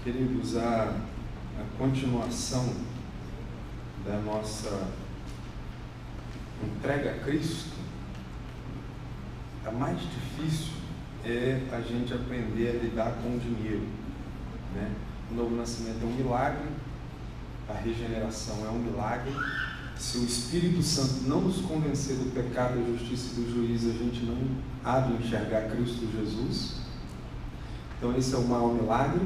Queridos, a continuação da nossa entrega a Cristo, a mais difícil é a gente aprender a lidar com o dinheiro, né? O novo nascimento é um milagre, a regeneração é um milagre. Se o Espírito Santo não nos convencer do pecado, da justiça e do juízo, a gente não há de enxergar Cristo Jesus. Então esse é o maior milagre.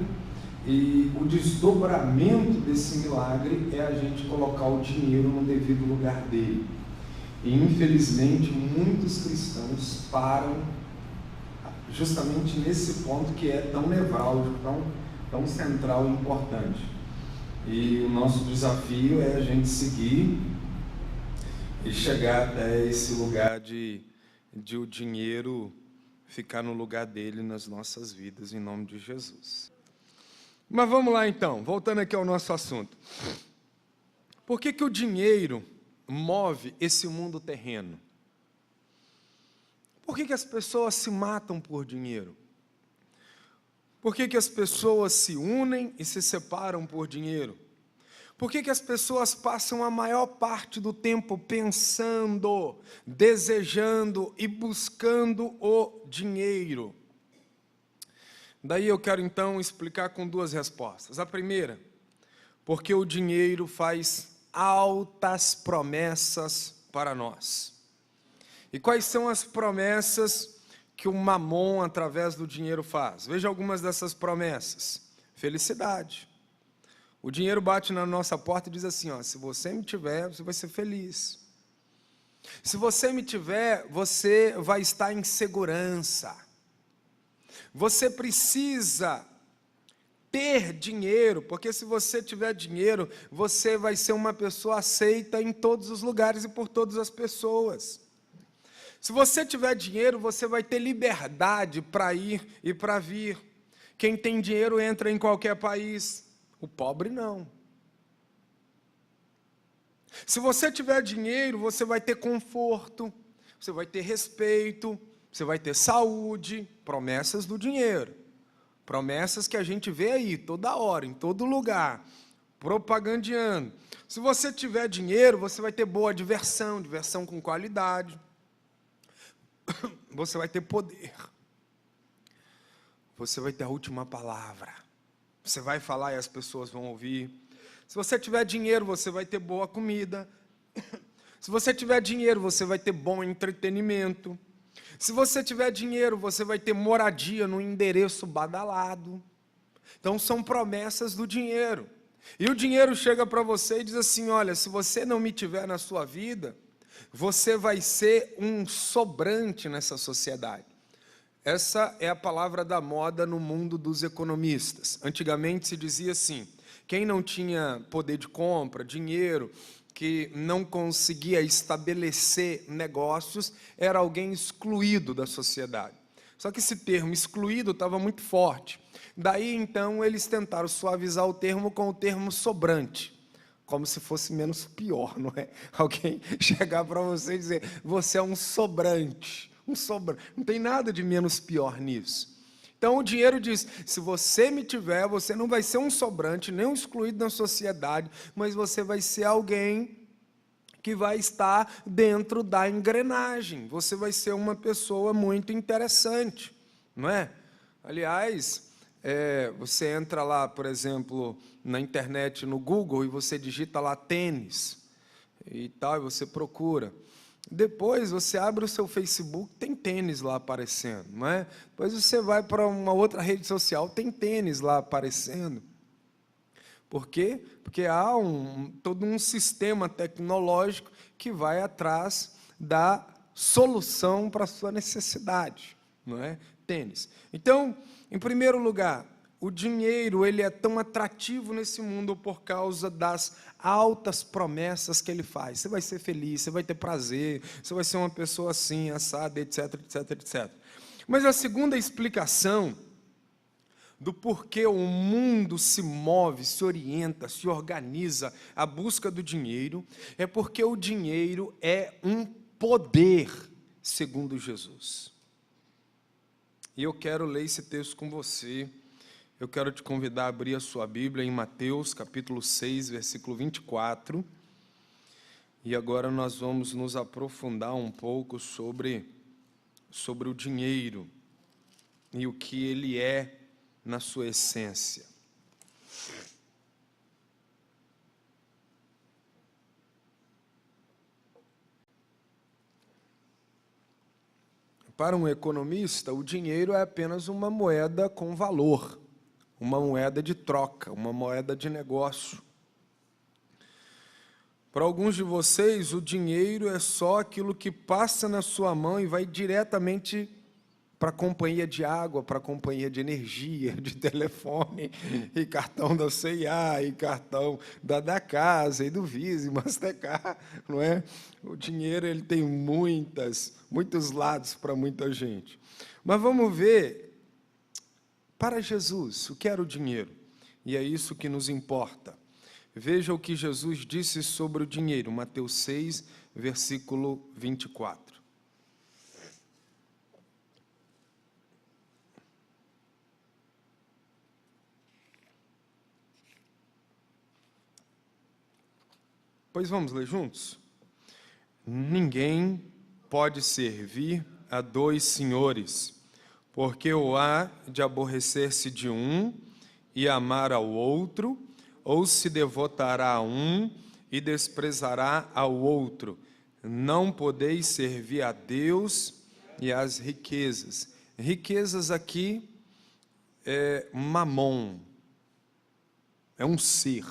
E o desdobramento desse milagre é a gente colocar o dinheiro no devido lugar dele. E infelizmente muitos cristãos param justamente nesse ponto que é tão nevrálgico, tão central e importante. E o nosso desafio é a gente seguir e chegar até esse lugar de o dinheiro ficar no lugar dele nas nossas vidas, em nome de Jesus. Mas vamos lá então, voltando aqui ao nosso assunto. Por que o dinheiro move esse mundo terreno? Por que as pessoas se matam por dinheiro? Por que as pessoas se unem e se separam por dinheiro? Por que as pessoas passam a maior parte do tempo pensando, desejando e buscando o dinheiro? Daí eu quero então explicar com duas respostas. A primeira, porque o dinheiro faz altas promessas para nós. E quais são as promessas que o mamon, através do dinheiro, faz? Veja algumas dessas promessas. Felicidade. O dinheiro bate na nossa porta e diz assim, ó, se você me tiver, você vai ser feliz. Se você me tiver, você vai estar em segurança. Você precisa ter dinheiro, porque se você tiver dinheiro, você vai ser uma pessoa aceita em todos os lugares e por todas as pessoas. Se você tiver dinheiro, você vai ter liberdade para ir e para vir. Quem tem dinheiro entra em qualquer país, o pobre não. Se você tiver dinheiro, você vai ter conforto, você vai ter respeito, você vai ter saúde, promessas do dinheiro. Promessas que a gente vê aí, toda hora, em todo lugar, propagandeando. Se você tiver dinheiro, você vai ter boa diversão, diversão com qualidade. Você vai ter poder. Você vai ter a última palavra. Você vai falar e as pessoas vão ouvir. Se você tiver dinheiro, você vai ter boa comida. Se você tiver dinheiro, você vai ter bom entretenimento. Se você tiver dinheiro, você vai ter moradia no endereço badalado. Então, são promessas do dinheiro. E o dinheiro chega para você e diz assim, olha, se você não me tiver na sua vida, você vai ser um sobrante nessa sociedade. Essa é a palavra da moda no mundo dos economistas. Antigamente se dizia assim, quem não tinha poder de compra, dinheiro, que não conseguia estabelecer negócios, era alguém excluído da sociedade. Só que esse termo excluído estava muito forte. Daí, então, eles tentaram suavizar o termo com o termo sobrante, como se fosse menos pior, não é? Alguém chegar para você e dizer, você é um sobrante, não tem nada de menos pior nisso. Então o dinheiro diz, se você me tiver, você não vai ser um sobrante, nem um excluído da sociedade, mas você vai ser alguém que vai estar dentro da engrenagem, você vai ser uma pessoa muito interessante, não é? Aliás, você entra lá, por exemplo, na internet, no Google, e você digita lá tênis, e tal, e você procura. Depois você abre o seu Facebook, tem tênis lá aparecendo, não é? Depois você vai para uma outra rede social, tem tênis lá aparecendo. Por quê? Porque há todo um sistema tecnológico que vai atrás da solução para a sua necessidade, não é? Tênis. Então, em primeiro lugar, o dinheiro ele é tão atrativo nesse mundo por causa das altas promessas que ele faz. Você vai ser feliz, você vai ter prazer, você vai ser uma pessoa assim, assada, etc, etc, etc. Mas a segunda explicação do porquê o mundo se move, se orienta, se organiza à busca do dinheiro, é porque o dinheiro é um poder, segundo Jesus. E eu quero ler esse texto com você. Eu quero te convidar a abrir a sua Bíblia em Mateus, capítulo 6, versículo 24. E agora nós vamos nos aprofundar um pouco sobre o dinheiro e o que ele é na sua essência. Para um economista, o dinheiro é apenas uma moeda com valor, uma moeda de troca, uma moeda de negócio. Para alguns de vocês, o dinheiro é só aquilo que passa na sua mão e vai diretamente para a companhia de água, para a companhia de energia, de telefone, e cartão da C&A, e cartão da casa, e do Visa, e Mastercard, não é? O dinheiro ele tem muitos lados para muita gente. Mas vamos ver, para Jesus, o que era o dinheiro? E é isso que nos importa. Veja o que Jesus disse sobre o dinheiro, Mateus 6, versículo 24. Pois vamos ler juntos? Ninguém pode servir a dois senhores, porque ou há de aborrecer-se de um e amar ao outro, ou se devotará a um e desprezará ao outro. Não podeis servir a Deus e às riquezas. Riquezas aqui é mamon, é um ser.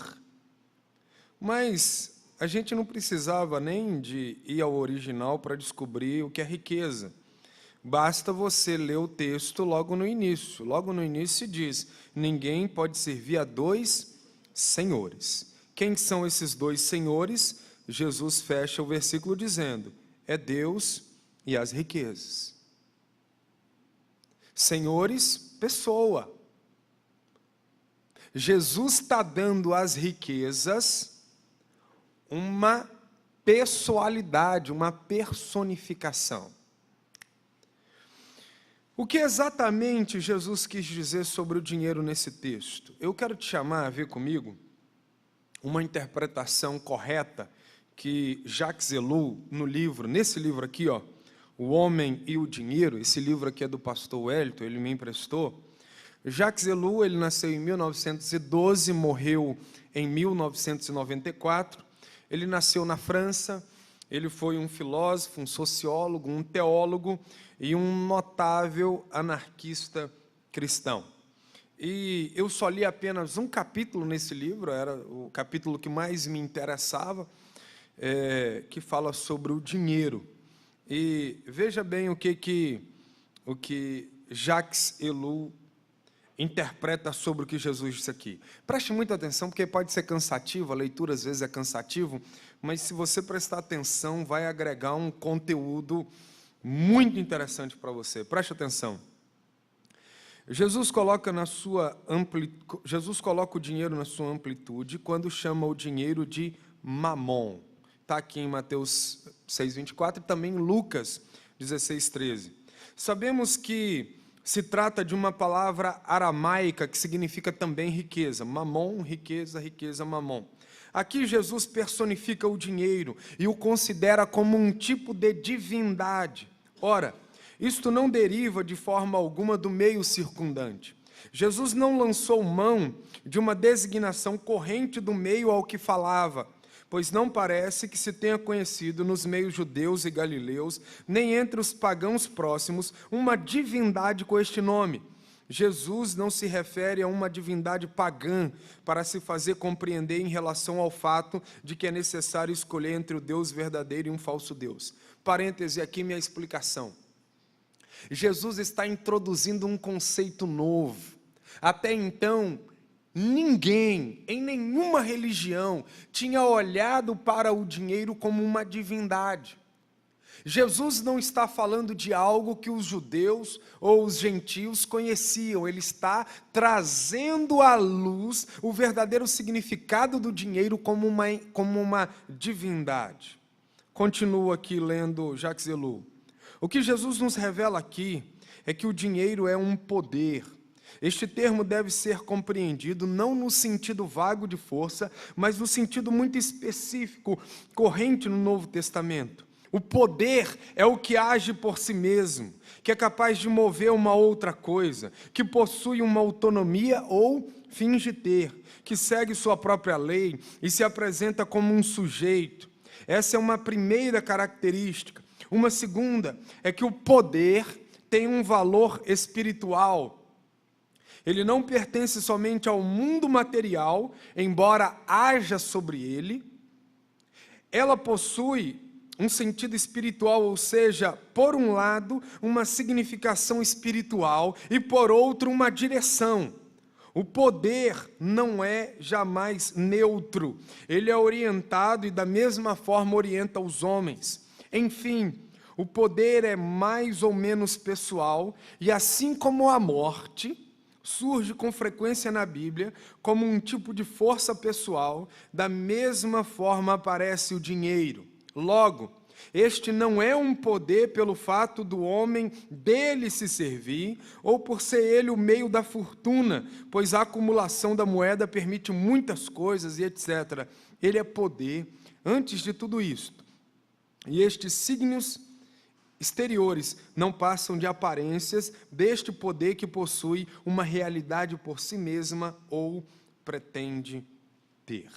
Mas a gente não precisava nem de ir ao original para descobrir o que é riqueza. Basta você ler o texto logo no início. Logo no início se diz, ninguém pode servir a dois senhores. Quem são esses dois senhores? Jesus fecha o versículo dizendo, é Deus e as riquezas. Senhores, pessoa. Jesus está dando às riquezas uma pessoalidade, uma personificação. O que exatamente Jesus quis dizer sobre o dinheiro nesse texto? Eu quero te chamar a ver comigo uma interpretação correta que Jacques Ellul, nesse livro aqui, ó, O Homem e o Dinheiro, esse livro aqui é do pastor Wellington, ele me emprestou. Jacques Ellul, ele nasceu em 1912, morreu em 1994. Ele nasceu na França, ele foi um filósofo, um sociólogo, um teólogo e um notável anarquista cristão. E eu só li apenas um capítulo nesse livro, era o capítulo que mais me interessava, que fala sobre o dinheiro. E veja bem o que Jacques Ellul interpreta sobre o que Jesus disse aqui. Preste muita atenção, porque pode ser cansativo, a leitura às vezes é cansativo, mas se você prestar atenção, vai agregar um conteúdo muito interessante para você. Preste atenção. Jesus coloca o dinheiro na sua amplitude quando chama o dinheiro de mamon. Está aqui em Mateus 6,24 e também em Lucas 16,13. Sabemos que se trata de uma palavra aramaica que significa também riqueza. Mamon, riqueza, riqueza, mamon. Aqui Jesus personifica o dinheiro e o considera como um tipo de divindade. Ora, isto não deriva de forma alguma do meio circundante. Jesus não lançou mão de uma designação corrente do meio ao que falava, pois não parece que se tenha conhecido nos meios judeus e galileus, nem entre os pagãos próximos, uma divindade com este nome. Jesus não se refere a uma divindade pagã para se fazer compreender em relação ao fato de que é necessário escolher entre o Deus verdadeiro e um falso Deus. Parêntese aqui, minha explicação. Jesus está introduzindo um conceito novo. Até então, ninguém, em nenhuma religião, tinha olhado para o dinheiro como uma divindade. Jesus não está falando de algo que os judeus ou os gentios conheciam, ele está trazendo à luz o verdadeiro significado do dinheiro como uma divindade. Continuo aqui lendo Jacques Ellul. O que Jesus nos revela aqui é que o dinheiro é um poder. Este termo deve ser compreendido não no sentido vago de força, mas no sentido muito específico, corrente no Novo Testamento. O poder é o que age por si mesmo, que é capaz de mover uma outra coisa, que possui uma autonomia ou finge ter, que segue sua própria lei e se apresenta como um sujeito. Essa é uma primeira característica. Uma segunda é que o poder tem um valor espiritual. Ele não pertence somente ao mundo material, embora haja sobre ele. Ela possui um sentido espiritual, ou seja, por um lado, uma significação espiritual e, por outro, uma direção. O poder não é jamais neutro. Ele é orientado e, da mesma forma, orienta os homens. Enfim, o poder é mais ou menos pessoal e, assim como a morte surge com frequência na Bíblia como um tipo de força pessoal, da mesma forma aparece o dinheiro. Logo, este não é um poder pelo fato do homem dele se servir, ou por ser ele o meio da fortuna, pois a acumulação da moeda permite muitas coisas e etc. Ele é poder antes de tudo isto. E estes signos exteriores não passam de aparências deste poder que possui uma realidade por si mesma ou pretende ter.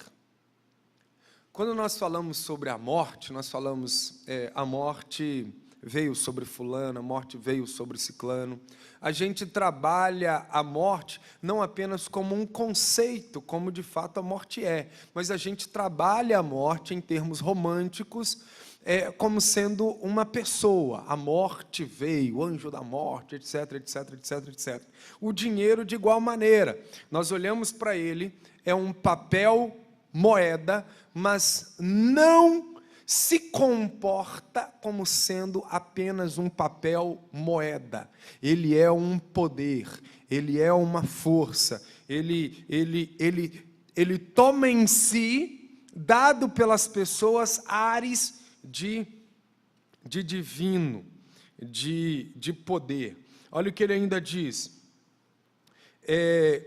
Quando nós falamos sobre a morte, nós falamos a morte veio sobre fulano, a morte veio sobre ciclano. A gente trabalha a morte não apenas como um conceito, como de fato a morte é, mas a gente trabalha a morte em termos românticos, como sendo uma pessoa. A morte veio, o anjo da morte, etc, etc, etc, etc. O dinheiro, de igual maneira, nós olhamos para ele, é um papel moeda, mas não se comporta como sendo apenas um papel moeda. Ele é um poder, ele é uma força, ele toma em si, dado pelas pessoas, ares de divino, de poder. Olha o que ele ainda diz.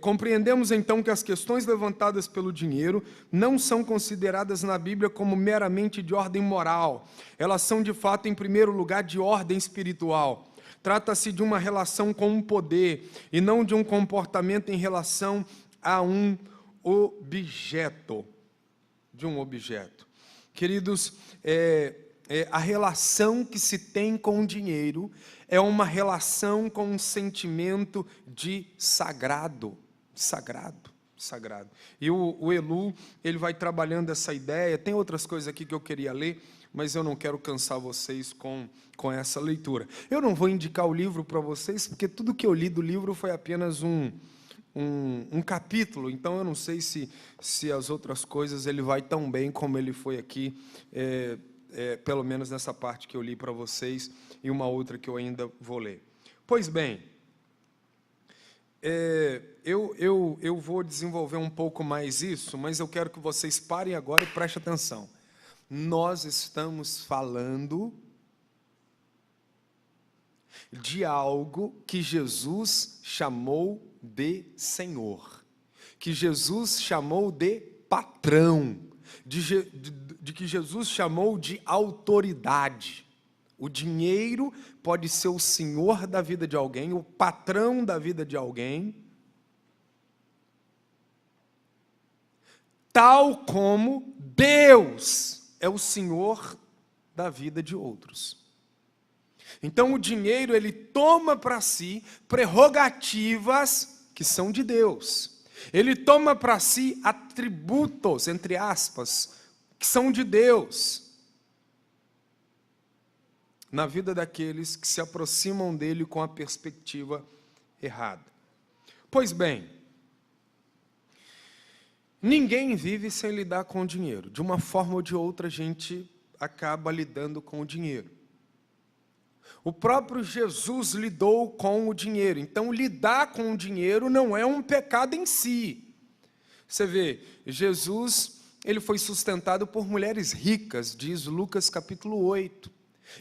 Compreendemos então que as questões levantadas pelo dinheiro não são consideradas na Bíblia como meramente de ordem moral. Elas são de fato, em primeiro lugar, de ordem espiritual. Trata-se de uma relação com um poder e não de um comportamento em relação a um objeto. Queridos, a relação que se tem com o dinheiro é uma relação com um sentimento de sagrado. E o Elu, ele vai trabalhando essa ideia. Tem outras coisas aqui que eu queria ler, mas eu não quero cansar vocês com essa leitura. Eu não vou indicar o livro para vocês, porque tudo que eu li do livro foi apenas um capítulo, então eu não sei se as outras coisas ele vai tão bem como ele foi aqui, pelo menos nessa parte que eu li para vocês, e uma outra que eu ainda vou ler. Pois bem, eu vou desenvolver um pouco mais isso, mas eu quero que vocês parem agora e prestem atenção. Nós estamos falando de algo que Jesus chamou de Senhor, que Jesus chamou de patrão, de que Jesus chamou de autoridade. O dinheiro pode ser o senhor da vida de alguém, o patrão da vida de alguém, tal como Deus é o senhor da vida de outros. Então o dinheiro, ele toma para si prerrogativas que são de Deus. Ele toma para si atributos, entre aspas, que são de Deus, na vida daqueles que se aproximam dele com a perspectiva errada. Pois bem, ninguém vive sem lidar com o dinheiro. De uma forma ou de outra, a gente acaba lidando com o dinheiro. O próprio Jesus lidou com o dinheiro. Então, lidar com o dinheiro não é um pecado em si. Você vê, Jesus, ele foi sustentado por mulheres ricas, diz Lucas capítulo 8.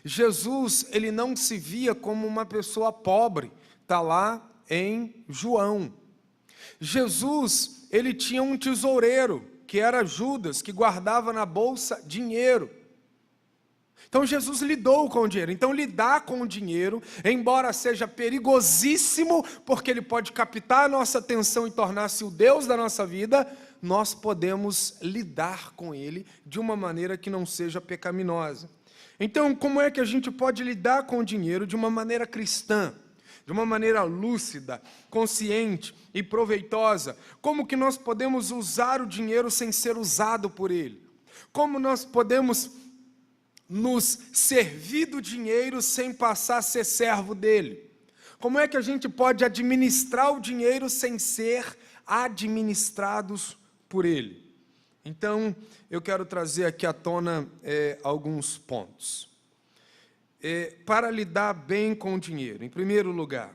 Jesus, ele não se via como uma pessoa pobre. Está lá em João. Jesus, ele tinha um tesoureiro, que era Judas, que guardava na bolsa dinheiro. Então Jesus lidou com o dinheiro. Então lidar com o dinheiro, embora seja perigosíssimo, porque ele pode captar a nossa atenção e tornar-se o Deus da nossa vida, nós podemos lidar com ele de uma maneira que não seja pecaminosa. Então, como é que a gente pode lidar com o dinheiro de uma maneira cristã? De uma maneira lúcida, consciente e proveitosa? Como que nós podemos usar o dinheiro sem ser usado por ele? Como nós podemos nos servir do dinheiro sem passar a ser servo dele? Como é que a gente pode administrar o dinheiro sem ser administrados por ele? Então, eu quero trazer aqui à tona alguns pontos. Para lidar bem com o dinheiro, em primeiro lugar,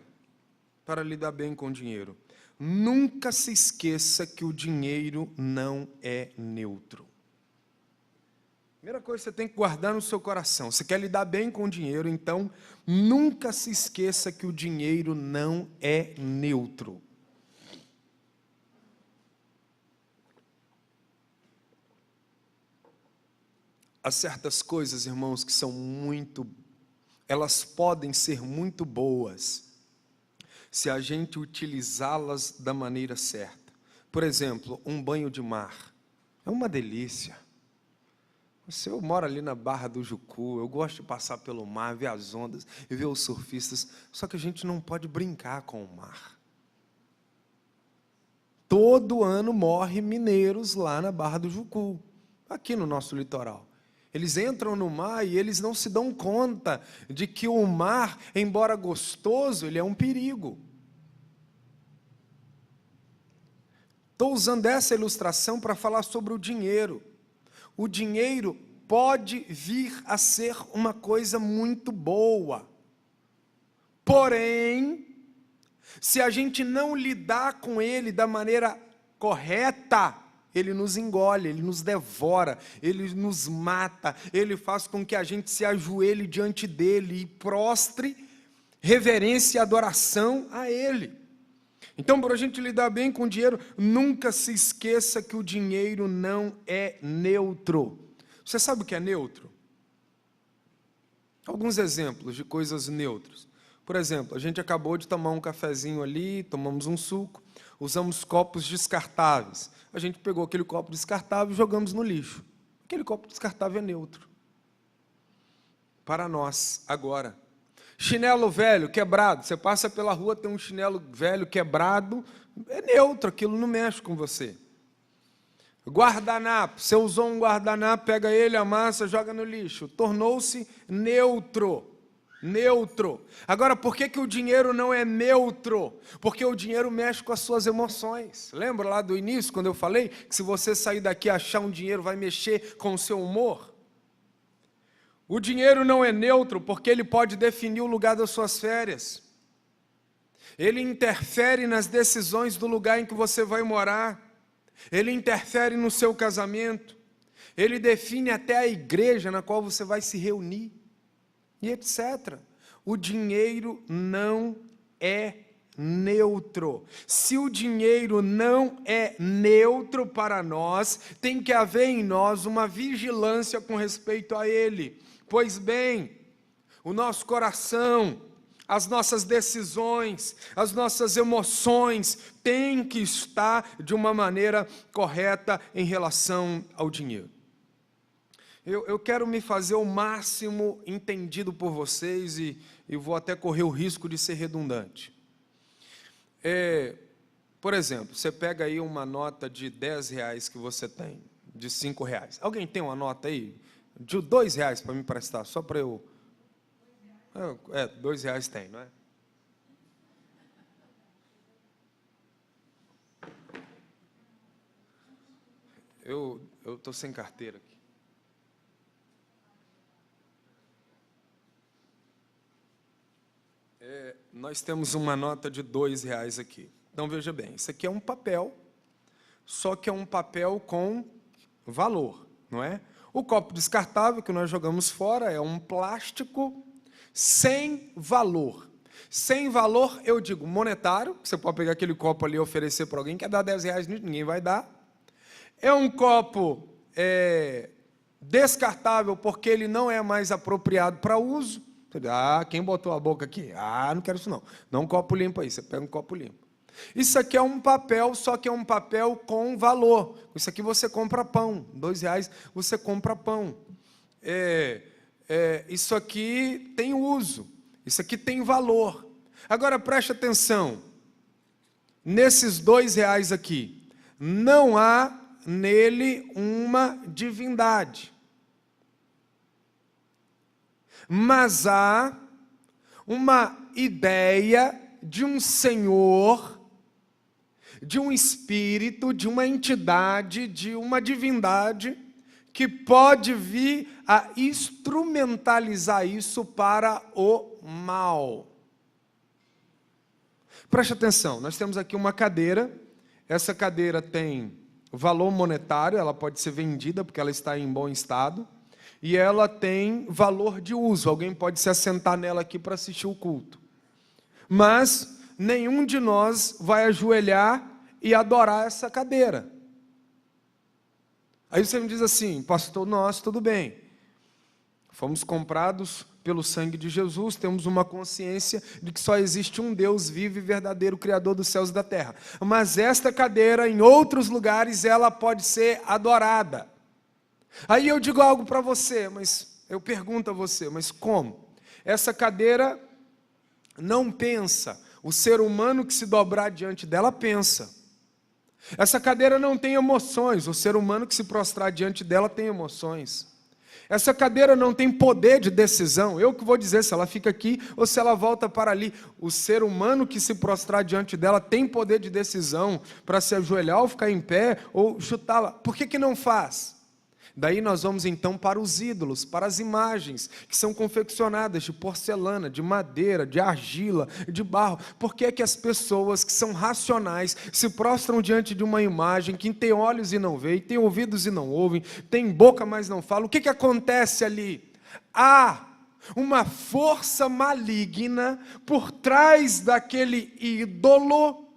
para lidar bem com o dinheiro, nunca se esqueça que o dinheiro não é neutro. Primeira coisa que você tem que guardar no seu coração: você quer lidar bem com o dinheiro, então nunca se esqueça que o dinheiro não é neutro. Há certas coisas, irmãos, que são elas podem ser muito boas, se a gente utilizá-las da maneira certa. Por exemplo, um banho de mar. É uma delícia. Eu moro ali na Barra do Jucu, eu gosto de passar pelo mar, ver as ondas e ver os surfistas, só que a gente não pode brincar com o mar. Todo ano morrem mineiros lá na Barra do Jucu, aqui no nosso litoral. Eles entram no mar e eles não se dão conta de que o mar, embora gostoso, ele é um perigo. Estou usando essa ilustração para falar sobre o dinheiro. O dinheiro pode vir a ser uma coisa muito boa. Porém, se a gente não lidar com ele da maneira correta, ele nos engole, ele nos devora, ele nos mata, ele faz com que a gente se ajoelhe diante dele e prostre reverência e adoração a ele. Então, para a gente lidar bem com o dinheiro, nunca se esqueça que o dinheiro não é neutro. Você sabe o que é neutro? Alguns exemplos de coisas neutras. Por exemplo, a gente acabou de tomar um cafezinho ali, tomamos um suco, usamos copos descartáveis. A gente pegou aquele copo descartável e jogamos no lixo. Aquele copo descartável é neutro. Para nós, agora. Chinelo velho, quebrado. Você passa pela rua, tem um chinelo velho, quebrado. É neutro, aquilo não mexe com você. Guardanapo. Você usou um guardanapo, pega ele, amassa, joga no lixo. Tornou-se neutro. Neutro. Agora, por que o dinheiro não é neutro? Porque o dinheiro mexe com as suas emoções. Lembra lá do início, quando eu falei que se você sair daqui e achar um dinheiro, vai mexer com o seu humor? O dinheiro não é neutro porque ele pode definir o lugar das suas férias. Ele interfere nas decisões do lugar em que você vai morar. Ele interfere no seu casamento. Ele define até a igreja na qual você vai se reunir. E etc. O dinheiro não é neutro. Se o dinheiro não é neutro para nós, tem que haver em nós uma vigilância com respeito a ele. Pois bem, o nosso coração, as nossas decisões, as nossas emoções têm que estar de uma maneira correta em relação ao dinheiro. Eu quero me fazer o máximo entendido por vocês e vou até correr o risco de ser redundante. Por exemplo, você pega aí uma nota de R$10 que você tem, de R$5. Alguém tem uma nota aí de R$2 para me prestar, só para eu... R$2 tem, não é? Eu estou sem carteira aqui. Nós temos uma nota de R$2 aqui. Então, veja bem, isso aqui é um papel, só que é um papel com valor, não é? O copo descartável que nós jogamos fora é um plástico sem valor. Sem valor, eu digo, monetário, você pode pegar aquele copo ali e oferecer para alguém, quer dar 10 reais, ninguém vai dar. É um copo descartável, porque ele não é mais apropriado para uso. Quem botou a boca aqui? Não quero isso não. Dá um copo limpo aí, você pega um copo limpo. Isso aqui é um papel, só que é um papel com valor. Isso aqui você compra pão, 2 reais você compra pão. Isso aqui tem uso, isso aqui tem valor. Agora preste atenção, nesses 2 reais aqui, não há nele uma divindade, mas há uma ideia de um Senhor, de um espírito, de uma entidade, de uma divindade, que pode vir a instrumentalizar isso para o mal. Preste atenção, nós temos aqui uma cadeira, essa cadeira tem valor monetário, ela pode ser vendida porque ela está em bom estado, e ela tem valor de uso, alguém pode se assentar nela aqui para assistir o culto. Mas nenhum de nós vai ajoelhar e adorar essa cadeira. Aí você me diz assim, pastor, nós, tudo bem, fomos comprados pelo sangue de Jesus, temos uma consciência de que só existe um Deus vivo e verdadeiro, Criador dos céus e da terra. Mas esta cadeira, em outros lugares, ela pode ser adorada. Aí eu digo algo para você, mas eu pergunto a você, mas como? Essa cadeira não pensa, o ser humano que se dobrar diante dela pensa. Essa cadeira não tem emoções, o ser humano que se prostrar diante dela tem emoções. Essa cadeira não tem poder de decisão, eu que vou dizer se ela fica aqui ou se ela volta para ali. O ser humano que se prostrar diante dela tem poder de decisão para se ajoelhar ou ficar em pé ou chutá-la. Por que não faz? Daí nós vamos então para os ídolos, para as imagens que são confeccionadas de porcelana, de madeira, de argila, de barro. Por que é que as pessoas que são racionais se prostram diante de uma imagem que tem olhos e não vê, tem ouvidos e não ouvem, tem boca mas não fala? O que acontece ali? Há uma força maligna por trás daquele ídolo,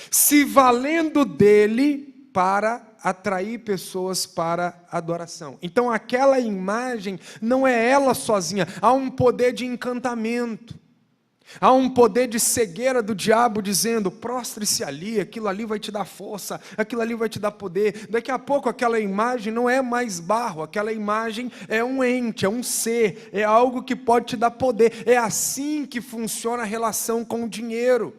se valendo dele para atrair pessoas para adoração. Então aquela imagem não é ela sozinha, há um poder de encantamento, há um poder de cegueira do diabo dizendo, prostre-se ali, aquilo ali vai te dar força, aquilo ali vai te dar poder. Daqui a pouco aquela imagem não é mais barro, aquela imagem é um ente, é um ser, é algo que pode te dar poder. É assim que funciona a relação com o dinheiro.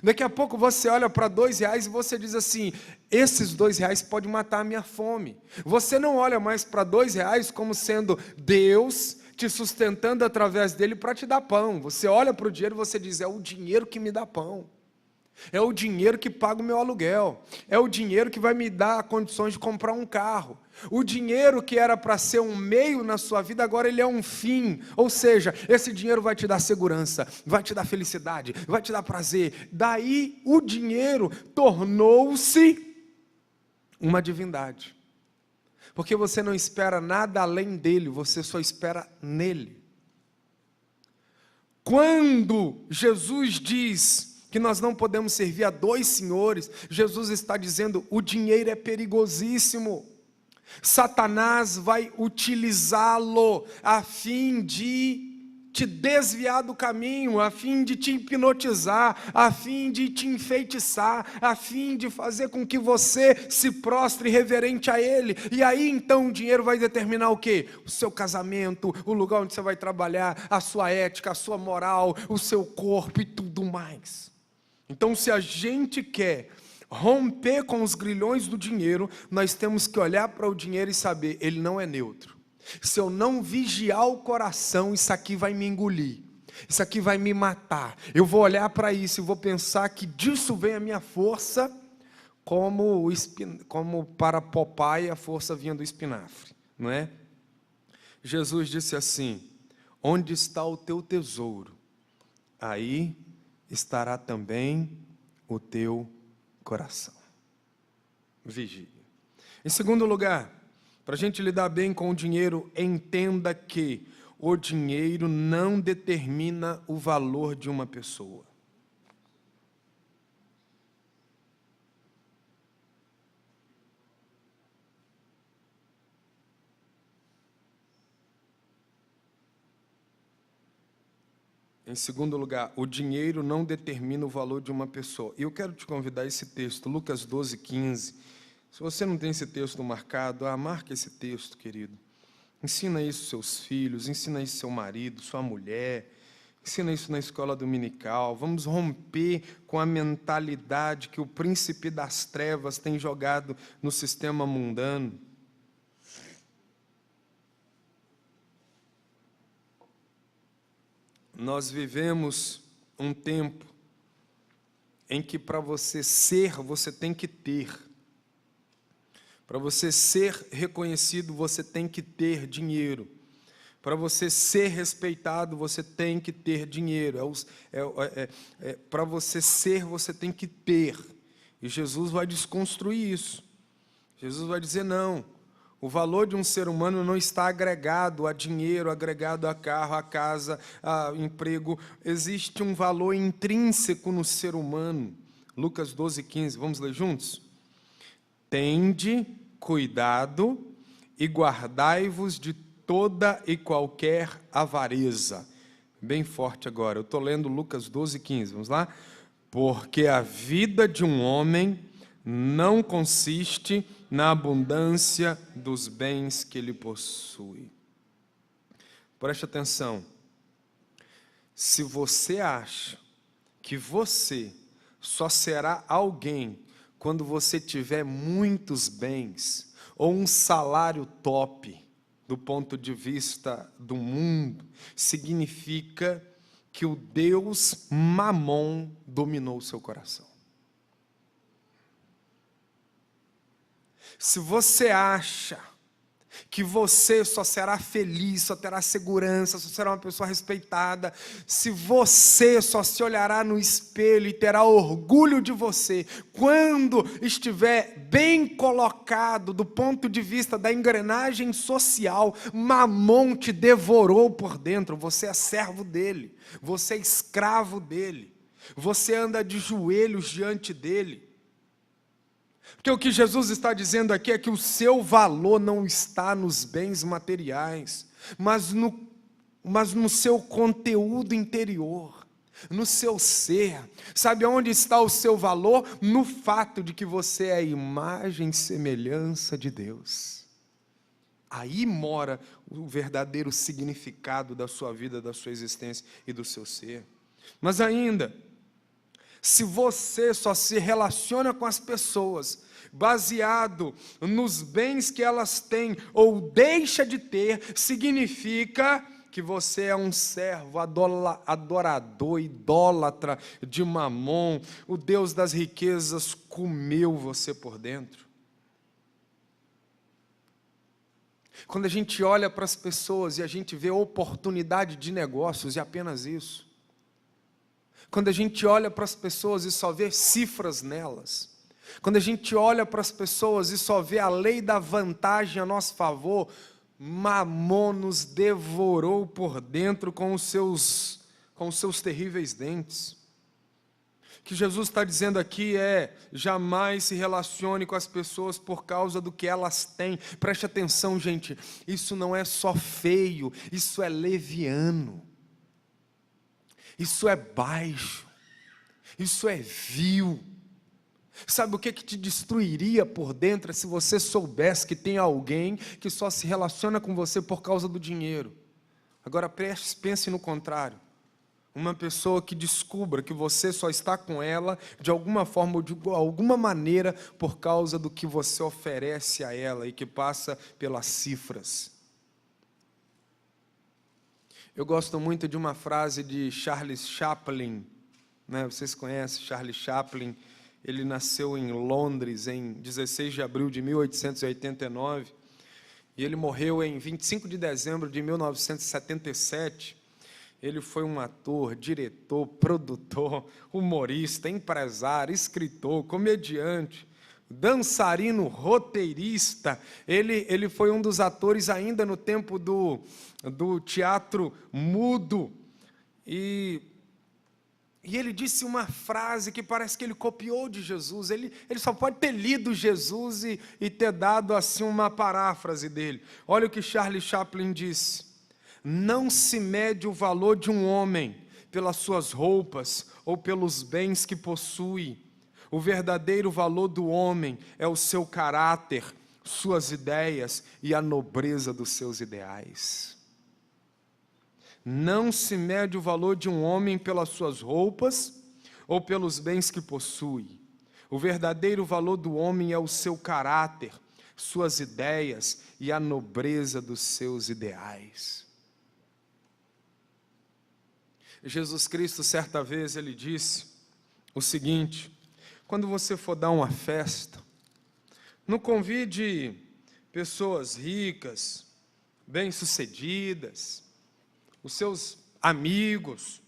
Daqui a pouco você olha para 2 reais e você diz assim, esses 2 reais podem matar a minha fome. Você não olha mais para 2 reais como sendo Deus te sustentando através dele para te dar pão. Você olha para o dinheiro e você diz, é o dinheiro que me dá pão. É o dinheiro que paga o meu aluguel. É o dinheiro que vai me dar condições de comprar um carro. O dinheiro que era para ser um meio na sua vida, agora ele é um fim. Ou seja, esse dinheiro vai te dar segurança, vai te dar felicidade, vai te dar prazer. Daí o dinheiro tornou-se uma divindade. Porque você não espera nada além dele, você só espera nele. Quando Jesus diz que nós não podemos servir a 2 senhores, Jesus está dizendo, o dinheiro é perigosíssimo. Satanás vai utilizá-lo a fim de te desviar do caminho, a fim de te hipnotizar, a fim de te enfeitiçar, a fim de fazer com que você se prostre reverente a ele. E aí então o dinheiro vai determinar o quê? O seu casamento, o lugar onde você vai trabalhar, a sua ética, a sua moral, o seu corpo e tudo mais. Então, se a gente quer romper com os grilhões do dinheiro, nós temos que olhar para o dinheiro e saber, ele não é neutro. Se eu não vigiar o coração, isso aqui vai me engolir, isso aqui vai me matar. Eu vou olhar para isso e vou pensar que disso vem a minha força, como para Popeye a força vinha do espinafre, não é? Jesus disse assim, onde está o teu tesouro, aí estará também o teu coração. Vigie. Em segundo lugar, para a gente lidar bem com o dinheiro, entenda que o dinheiro não determina o valor de uma pessoa. Em segundo lugar, o dinheiro não determina o valor de uma pessoa. E eu quero te convidar a esse texto, Lucas 12:15. Se você não tem esse texto marcado, marca esse texto, querido. Ensina isso aos seus filhos, ensina isso ao seu marido, sua mulher, ensina isso na escola dominical. Vamos romper com a mentalidade que o príncipe das trevas tem jogado no sistema mundano. Nós vivemos um tempo em que para você ser, você tem que ter. Para você ser reconhecido, você tem que ter dinheiro. Para você ser respeitado, você tem que ter dinheiro. Para você ser, você tem que ter. E Jesus vai desconstruir isso. Jesus vai dizer, não. O valor de um ser humano não está agregado a dinheiro, agregado a carro, a casa, a emprego. Existe um valor intrínseco no ser humano. Lucas 12:15, vamos ler juntos? Tende cuidado e guardai-vos de toda e qualquer avareza. Bem forte agora, eu estou lendo Lucas 12:15, vamos lá? Porque a vida de um homem não consiste na abundância dos bens que ele possui. Preste atenção. Se você acha que você só será alguém quando você tiver muitos bens, ou um salário top, do ponto de vista do mundo, significa que o Deus Mamon dominou o seu coração. Se você acha que você só será feliz, só terá segurança, só será uma pessoa respeitada, se você só se olhará no espelho e terá orgulho de você, quando estiver bem colocado do ponto de vista da engrenagem social, Mamon te devorou por dentro, você é servo dele, você é escravo dele, você anda de joelhos diante dele. Porque o que Jesus está dizendo aqui é que o seu valor não está nos bens materiais, mas no seu conteúdo interior, no seu ser. Sabe onde está o seu valor? No fato de que você é a imagem e semelhança de Deus. Aí mora o verdadeiro significado da sua vida, da sua existência e do seu ser. Mas ainda, se você só se relaciona com as pessoas baseado nos bens que elas têm ou deixa de ter, significa que você é um servo adorador, idólatra de Mamon. O Deus das riquezas comeu você por dentro. Quando a gente olha para as pessoas e a gente vê oportunidade de negócios, e apenas isso. Quando a gente olha para as pessoas e só vê cifras nelas. Quando a gente olha para as pessoas e só vê a lei da vantagem a nosso favor, Mamon nos devorou por dentro com os seus terríveis dentes. O que Jesus está dizendo aqui é, jamais se relacione com as pessoas por causa do que elas têm. Preste atenção, gente, isso não é só feio, isso é leviano. Isso é baixo, isso é vil. Sabe o que te destruiria por dentro se você soubesse que tem alguém que só se relaciona com você por causa do dinheiro? Agora pense no contrário. Uma pessoa que descubra que você só está com ela de alguma forma ou de alguma maneira por causa do que você oferece a ela e que passa pelas cifras. Eu gosto muito de uma frase de Charles Chaplin, né? Vocês conhecem Charles Chaplin? Ele nasceu em Londres em 16 de abril de 1889 e ele morreu em 25 de dezembro de 1977. Ele foi um ator, diretor, produtor, humorista, empresário, escritor, comediante, dançarino, roteirista. Ele foi um dos atores ainda no tempo do teatro mudo. E ele disse uma frase que parece que ele copiou de Jesus. Ele só pode ter lido Jesus e ter dado assim uma paráfrase dele. Olha o que Charlie Chaplin disse: não se mede o valor de um homem pelas suas roupas ou pelos bens que possui. O verdadeiro valor do homem é o seu caráter, suas ideias e a nobreza dos seus ideais. Não se mede o valor de um homem pelas suas roupas ou pelos bens que possui. O verdadeiro valor do homem é o seu caráter, suas ideias e a nobreza dos seus ideais. Jesus Cristo, certa vez, ele disse o seguinte: quando você for dar uma festa, não convide pessoas ricas, bem-sucedidas, os seus amigos,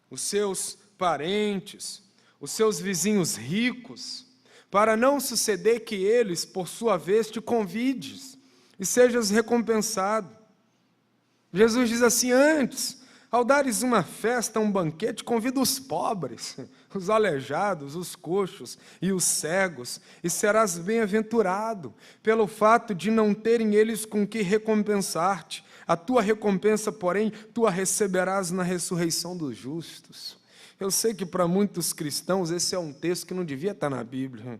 os seus parentes, os seus vizinhos ricos, para não suceder que eles, por sua vez, te convides e sejas recompensado. Jesus diz assim: antes, ao dares uma festa, um banquete, convida os pobres, os aleijados, os coxos e os cegos, e serás bem-aventurado, pelo fato de não terem eles com que recompensar-te. A tua recompensa, porém, tu a receberás na ressurreição dos justos. Eu sei que para muitos cristãos esse é um texto que não devia estar na Bíblia.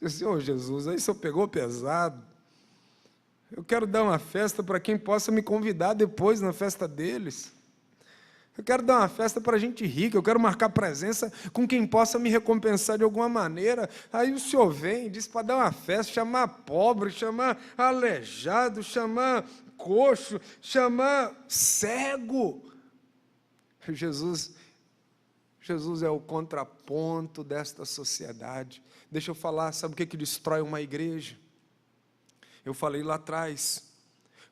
Senhor Jesus, aí o senhor pegou pesado. Eu quero dar uma festa para quem possa me convidar depois na festa deles. Eu quero dar uma festa para gente rica, eu quero marcar presença com quem possa me recompensar de alguma maneira. Aí o senhor vem, diz para dar uma festa, chamar pobre, chamar aleijado, chamar coxo, chamar cego. Jesus é o contraponto desta sociedade. Deixa eu falar, sabe o que destrói uma igreja? Eu falei lá atrás,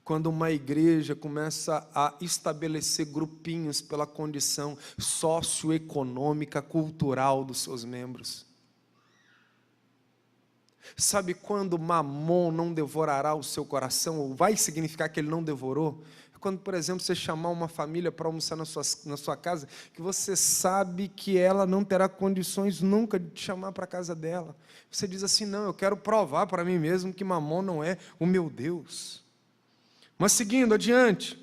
quando uma igreja começa a estabelecer grupinhos pela condição socioeconômica, cultural dos seus membros. Sabe quando Mamon não devorará o seu coração, ou vai significar que ele não devorou? Quando, por exemplo, você chamar uma família para almoçar na sua casa, que você sabe que ela não terá condições nunca de te chamar para a casa dela. Você diz assim: não, eu quero provar para mim mesmo que Mamon não é o meu Deus. Mas seguindo adiante,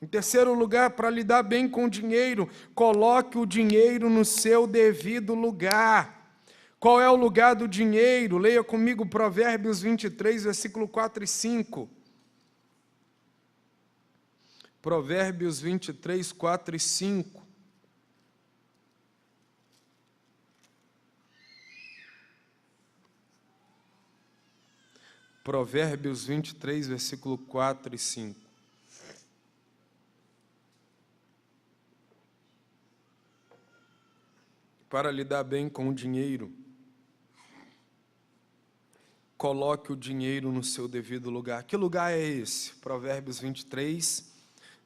em terceiro lugar, para lidar bem com o dinheiro, coloque o dinheiro no seu devido lugar. Qual é o lugar do dinheiro? Leia comigo Provérbios 23, versículo 4 e 5. Provérbios 23, 4 e 5. Provérbios 23, versículo 4 e 5. Para lidar bem com o dinheiro, coloque o dinheiro no seu devido lugar. Que lugar é esse? Provérbios 23,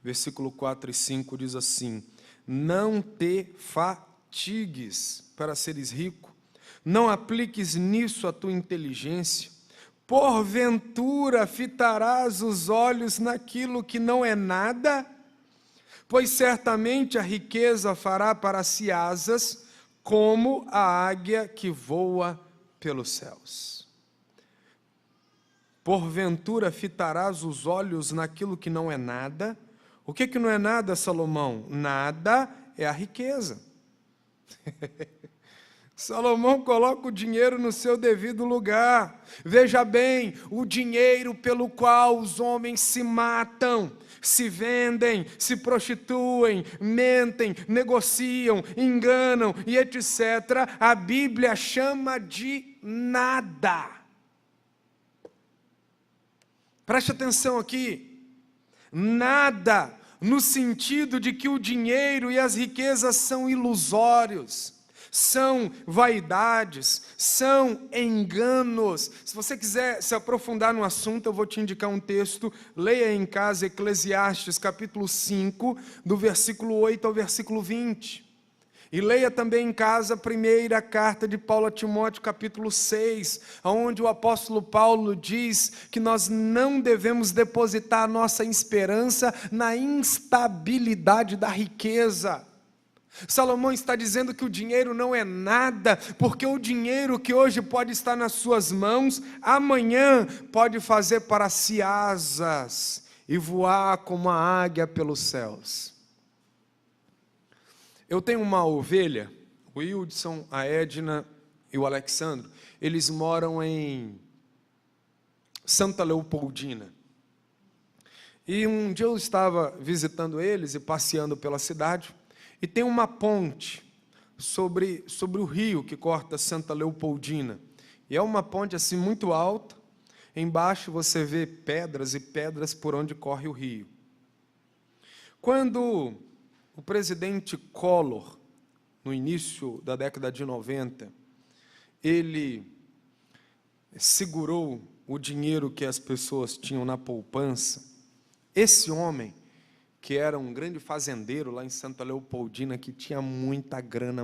versículo 4 e 5 diz assim: não te fatigues para seres rico, não apliques nisso a tua inteligência, porventura fitarás os olhos naquilo que não é nada, pois certamente a riqueza fará para si asas, como a águia que voa pelos céus. Porventura fitarás os olhos naquilo que não é nada. O que não é nada, Salomão? Nada é a riqueza. Salomão coloca o dinheiro no seu devido lugar. Veja bem, o dinheiro pelo qual os homens se matam, se vendem, se prostituem, mentem, negociam, enganam e etc., a Bíblia chama de nada. Preste atenção aqui. Nada, no sentido de que o dinheiro e as riquezas são ilusórios, são vaidades, são enganos. Se você quiser se aprofundar no assunto, eu vou te indicar um texto. Leia em casa Eclesiastes capítulo 5, do versículo 8 ao versículo 20. E leia também em casa a primeira carta de Paulo a Timóteo, capítulo 6, onde o apóstolo Paulo diz que nós não devemos depositar a nossa esperança na instabilidade da riqueza. Salomão está dizendo que o dinheiro não é nada, porque o dinheiro que hoje pode estar nas suas mãos, amanhã pode fazer para si asas e voar como a águia pelos céus. Eu tenho uma ovelha, o Wildson, a Edna e o Alexandro, eles moram em Santa Leopoldina. E um dia eu estava visitando eles e passeando pela cidade, e tem uma ponte sobre o rio que corta Santa Leopoldina. E é uma ponte assim muito alta, embaixo você vê pedras e pedras por onde corre o rio. Quando o presidente Collor, no início da década de 90, ele segurou o dinheiro que as pessoas tinham na poupança. Esse homem, que era um grande fazendeiro lá em Santa Leopoldina, que tinha muita grana,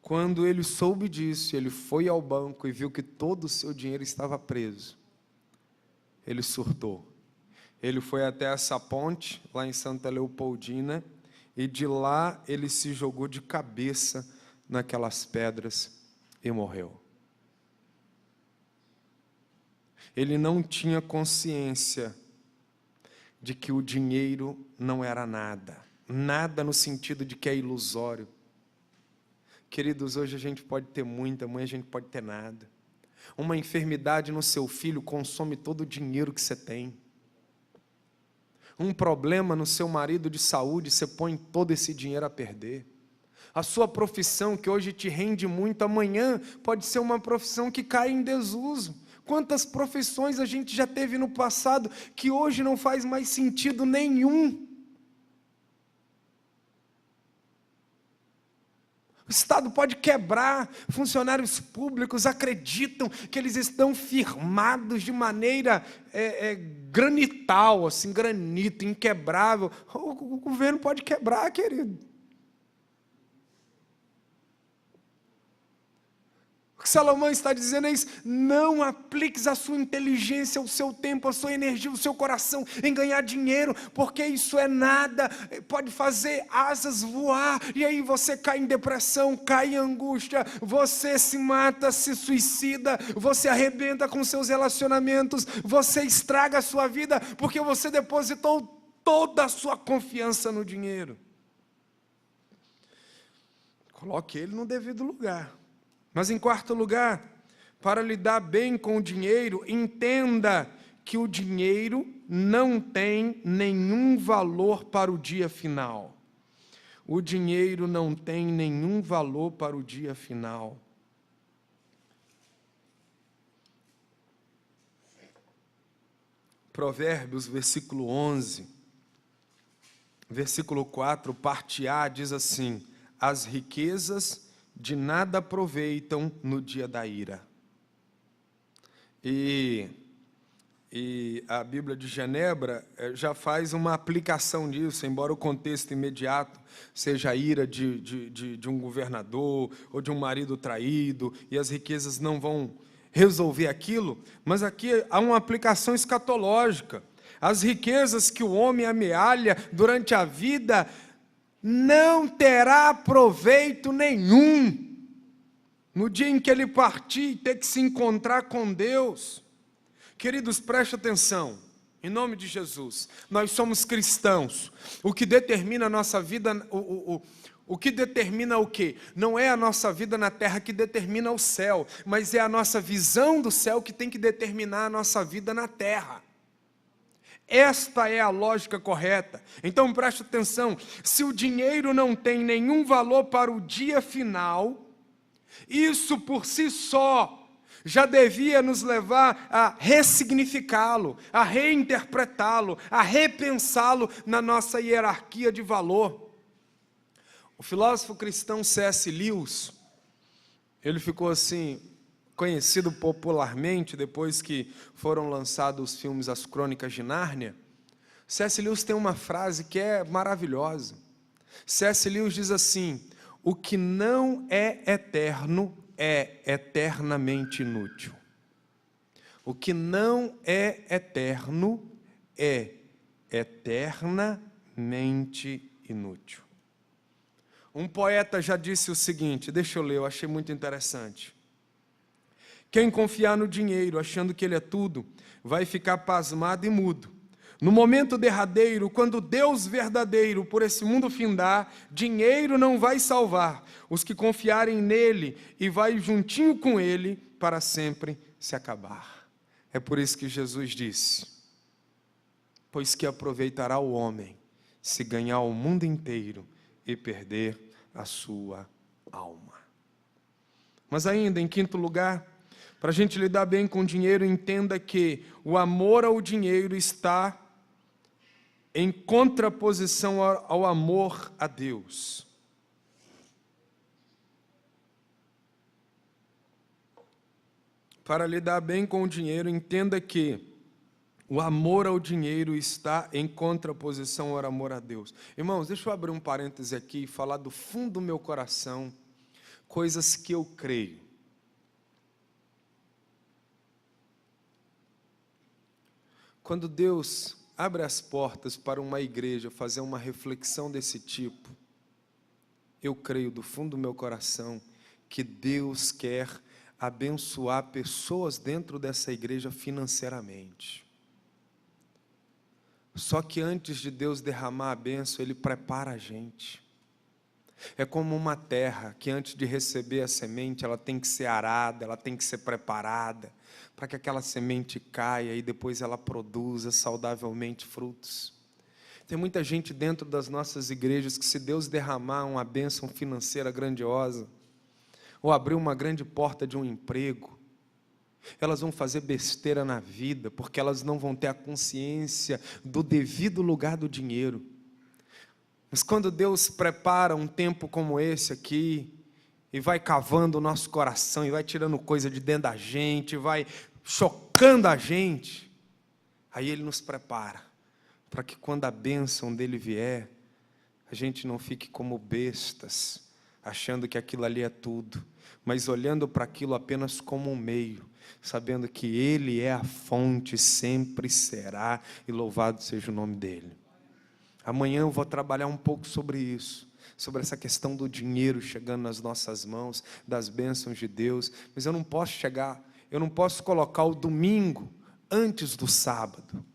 quando ele soube disso, ele foi ao banco e viu que todo o seu dinheiro estava preso. Ele surtou. Ele foi até essa ponte, lá em Santa Leopoldina, e de lá ele se jogou de cabeça naquelas pedras e morreu. Ele não tinha consciência de que o dinheiro não era nada. Nada no sentido de que é ilusório. Queridos, hoje a gente pode ter muito, amanhã a gente pode ter nada. Uma enfermidade no seu filho consome todo o dinheiro que você tem. Um problema no seu marido de saúde, você põe todo esse dinheiro a perder. A sua profissão, que hoje te rende muito, amanhã pode ser uma profissão que cai em desuso. Quantas profissões a gente já teve no passado que hoje não faz mais sentido nenhum. O Estado pode quebrar, funcionários públicos acreditam que eles estão firmados de maneira granital, assim, granito, inquebrável. O governo pode quebrar, querido. O que Salomão está dizendo é isso: não apliques a sua inteligência, o seu tempo, a sua energia, o seu coração em ganhar dinheiro, porque isso é nada, pode fazer asas voar, e aí você cai em depressão, cai em angústia, você se mata, se suicida, você arrebenta com seus relacionamentos, você estraga a sua vida, porque você depositou toda a sua confiança no dinheiro. Coloque ele no devido lugar. Mas, em quarto lugar, para lidar bem com o dinheiro, entenda que o dinheiro não tem nenhum valor para o dia final. O dinheiro não tem nenhum valor para o dia final. Provérbios, versículo 11, versículo 4, parte A, diz assim: as riquezas de nada aproveitam no dia da ira. E a Bíblia de Genebra já faz uma aplicação disso, embora o contexto imediato seja a ira de um governador ou de um marido traído, e as riquezas não vão resolver aquilo, mas aqui há uma aplicação escatológica. As riquezas que o homem amealha durante a vida não terá proveito nenhum no dia em que ele partir e ter que se encontrar com Deus. Queridos, preste atenção, em nome de Jesus. Nós somos cristãos. O que determina a nossa vida, o que determina o quê? Não é a nossa vida na terra que determina o céu, mas é a nossa visão do céu que tem que determinar a nossa vida na terra. Esta é a lógica correta. Então preste atenção, se o dinheiro não tem nenhum valor para o dia final, isso por si só já devia nos levar a ressignificá-lo, a reinterpretá-lo, a repensá-lo na nossa hierarquia de valor. O filósofo cristão C.S. Lewis, ele ficou assim conhecido popularmente depois que foram lançados os filmes As Crônicas de Nárnia. C.S. Lewis tem uma frase que é maravilhosa. C.S. Lewis diz assim: o que não é eterno é eternamente inútil. O que não é eterno é eternamente inútil. Um poeta já disse o seguinte, deixa eu ler, eu achei muito interessante. Quem confiar no dinheiro, achando que ele é tudo, vai ficar pasmado e mudo. No momento derradeiro, quando Deus verdadeiro por esse mundo findar, dinheiro não vai salvar os que confiarem nele e vai juntinho com ele para sempre se acabar. É por isso que Jesus disse: pois que aproveitará o homem se ganhar o mundo inteiro e perder a sua alma. Mas ainda, em quinto lugar, para a gente lidar bem com o dinheiro, entenda que o amor ao dinheiro está em contraposição ao amor a Deus. Para lidar bem com o dinheiro, entenda que o amor ao dinheiro está em contraposição ao amor a Deus. Irmãos, deixa eu abrir um parêntese aqui e falar do fundo do meu coração coisas que eu creio. Quando Deus abre as portas para uma igreja fazer uma reflexão desse tipo, eu creio do fundo do meu coração que Deus quer abençoar pessoas dentro dessa igreja financeiramente. Só que antes de Deus derramar a bênção, Ele prepara a gente. É como uma terra que antes de receber a semente, ela tem que ser arada, ela tem que ser preparada, para que aquela semente caia e depois ela produza saudavelmente frutos. Tem muita gente dentro das nossas igrejas que, se Deus derramar uma bênção financeira grandiosa, ou abrir uma grande porta de um emprego, elas vão fazer besteira na vida, porque elas não vão ter a consciência do devido lugar do dinheiro. Mas quando Deus prepara um tempo como esse aqui, e vai cavando o nosso coração, e vai tirando coisa de dentro da gente, vai chocando a gente, aí Ele nos prepara, para que quando a bênção dEle vier, a gente não fique como bestas, achando que aquilo ali é tudo, mas olhando para aquilo apenas como um meio, sabendo que Ele é a fonte, sempre será, e louvado seja o nome dEle. Amanhã eu vou trabalhar um pouco sobre isso, sobre essa questão do dinheiro chegando nas nossas mãos, das bênçãos de Deus, mas eu não posso colocar o domingo antes do sábado.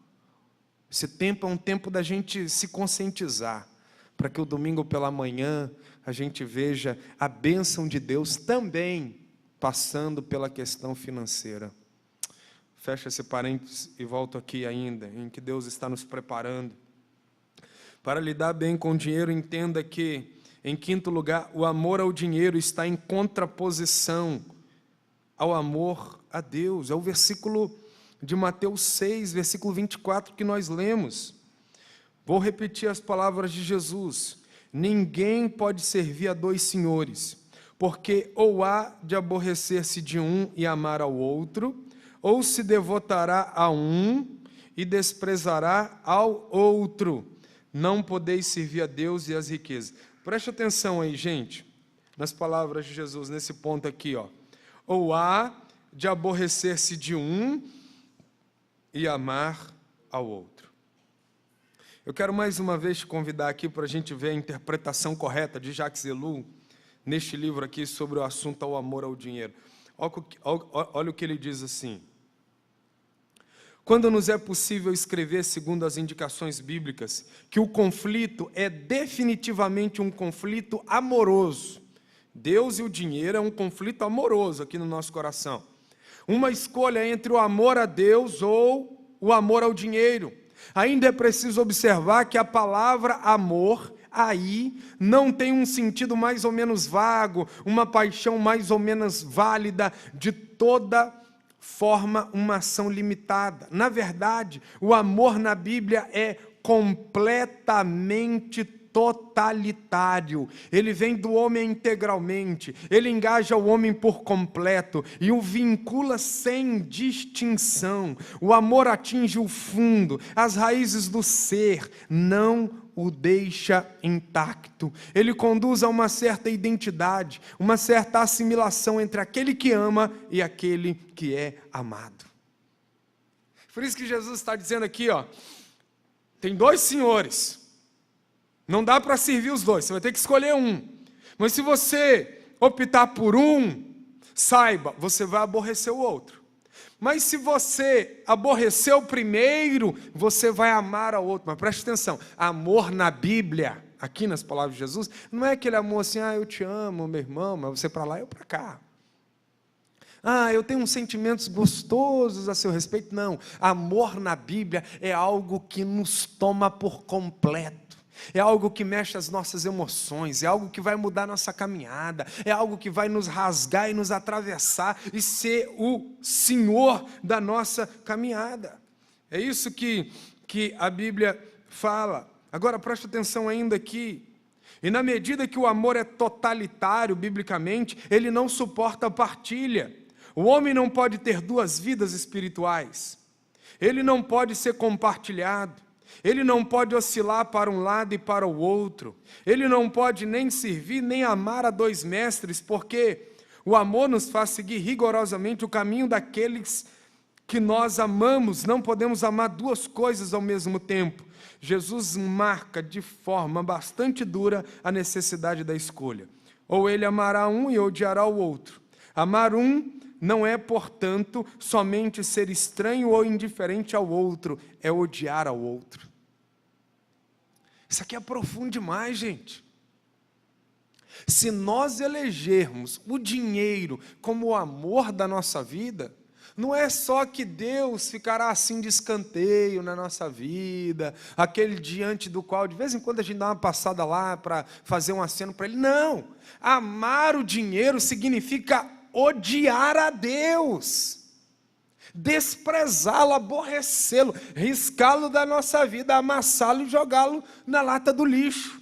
Esse tempo é um tempo da gente se conscientizar, para que o domingo pela manhã a gente veja a bênção de Deus também passando pela questão financeira. Fecha esse parênteses e volto aqui ainda, em que Deus está nos preparando. Para lidar bem com o dinheiro, entenda que, em quinto lugar, o amor ao dinheiro está em contraposição ao amor a Deus. É o versículo de Mateus 6, versículo 24, que nós lemos. Vou repetir as palavras de Jesus. Ninguém pode servir a dois senhores, porque ou há de aborrecer-se de um e amar ao outro, ou se devotará a um e desprezará ao outro. Não podeis servir a Deus e às riquezas. Preste atenção aí, gente, nas palavras de Jesus, nesse ponto aqui, ó. Ou há de aborrecer-se de um e amar ao outro. Eu quero mais uma vez te convidar aqui para a gente ver a interpretação correta de Jacques Ellul, neste livro aqui, sobre o assunto ao amor ao dinheiro. Olha o que ele diz assim: quando nos é possível escrever, segundo as indicações bíblicas, que o conflito é definitivamente um conflito amoroso. Deus e o dinheiro é um conflito amoroso aqui no nosso coração. Uma escolha entre o amor a Deus ou o amor ao dinheiro. Ainda é preciso observar que a palavra amor aí não tem um sentido mais ou menos vago, uma paixão mais ou menos válida, de toda forma uma ação limitada. Na verdade, o amor na Bíblia é completamente totalitário. Ele vem do homem integralmente, ele engaja o homem por completo e o vincula sem distinção. O amor atinge o fundo, as raízes do ser, não o deixa intacto. Ele conduz a uma certa identidade, uma certa assimilação entre aquele que ama e aquele que é amado. Por isso que Jesus está dizendo aqui, ó, tem dois senhores, não dá para servir os dois, você vai ter que escolher um. Mas se você optar por um, saiba, você vai aborrecer o outro. Mas se você aborrecer o primeiro, você vai amar ao outro. Mas preste atenção, amor na Bíblia, aqui nas palavras de Jesus, não é aquele amor assim, eu te amo, meu irmão, mas você para lá, eu para cá. Eu tenho uns sentimentos gostosos a seu respeito. Não, amor na Bíblia é algo que nos toma por completo. É algo que mexe as nossas emoções, é algo que vai mudar nossa caminhada, é algo que vai nos rasgar e nos atravessar e ser o Senhor da nossa caminhada. É isso que a Bíblia fala. Agora preste atenção ainda aqui. E na medida que o amor é totalitário, biblicamente, ele não suporta a partilha. O homem não pode ter duas vidas espirituais. Ele não pode ser compartilhado. Ele não pode oscilar para um lado e para o outro. Ele não pode nem servir, nem amar a dois mestres, porque o amor nos faz seguir rigorosamente o caminho daqueles que nós amamos. Não podemos amar duas coisas ao mesmo tempo. Jesus marca de forma bastante dura a necessidade da escolha. Ou ele amará um e odiará o outro. Amar um não é, portanto, somente ser estranho ou indiferente ao outro, é odiar ao outro. Isso aqui é profundo demais, gente. Se nós elegermos o dinheiro como o amor da nossa vida, não é só que Deus ficará assim de escanteio na nossa vida, aquele diante do qual de vez em quando a gente dá uma passada lá para fazer um aceno para Ele. Não, amar o dinheiro significa odiar a Deus, desprezá-lo, aborrecê-lo, riscá-lo da nossa vida, amassá-lo e jogá-lo na lata do lixo.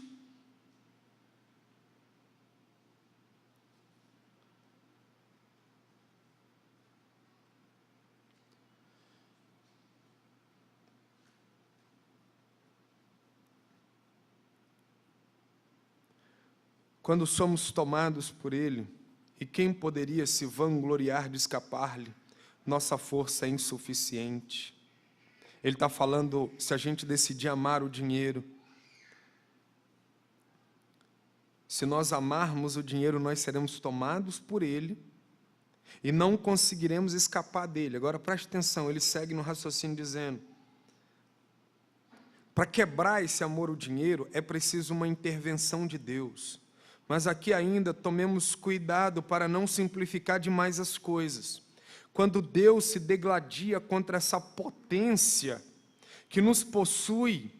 Quando somos tomados por Ele, e quem poderia se vangloriar de escapar-lhe? Nossa força é insuficiente. Ele está falando, se a gente decidir amar o dinheiro, se nós amarmos o dinheiro, nós seremos tomados por ele e não conseguiremos escapar dele. Agora preste atenção, ele segue no raciocínio dizendo, para quebrar esse amor ao dinheiro é preciso uma intervenção de Deus. Mas aqui ainda tomemos cuidado para não simplificar demais as coisas. Quando Deus se degladia contra essa potência que nos possui,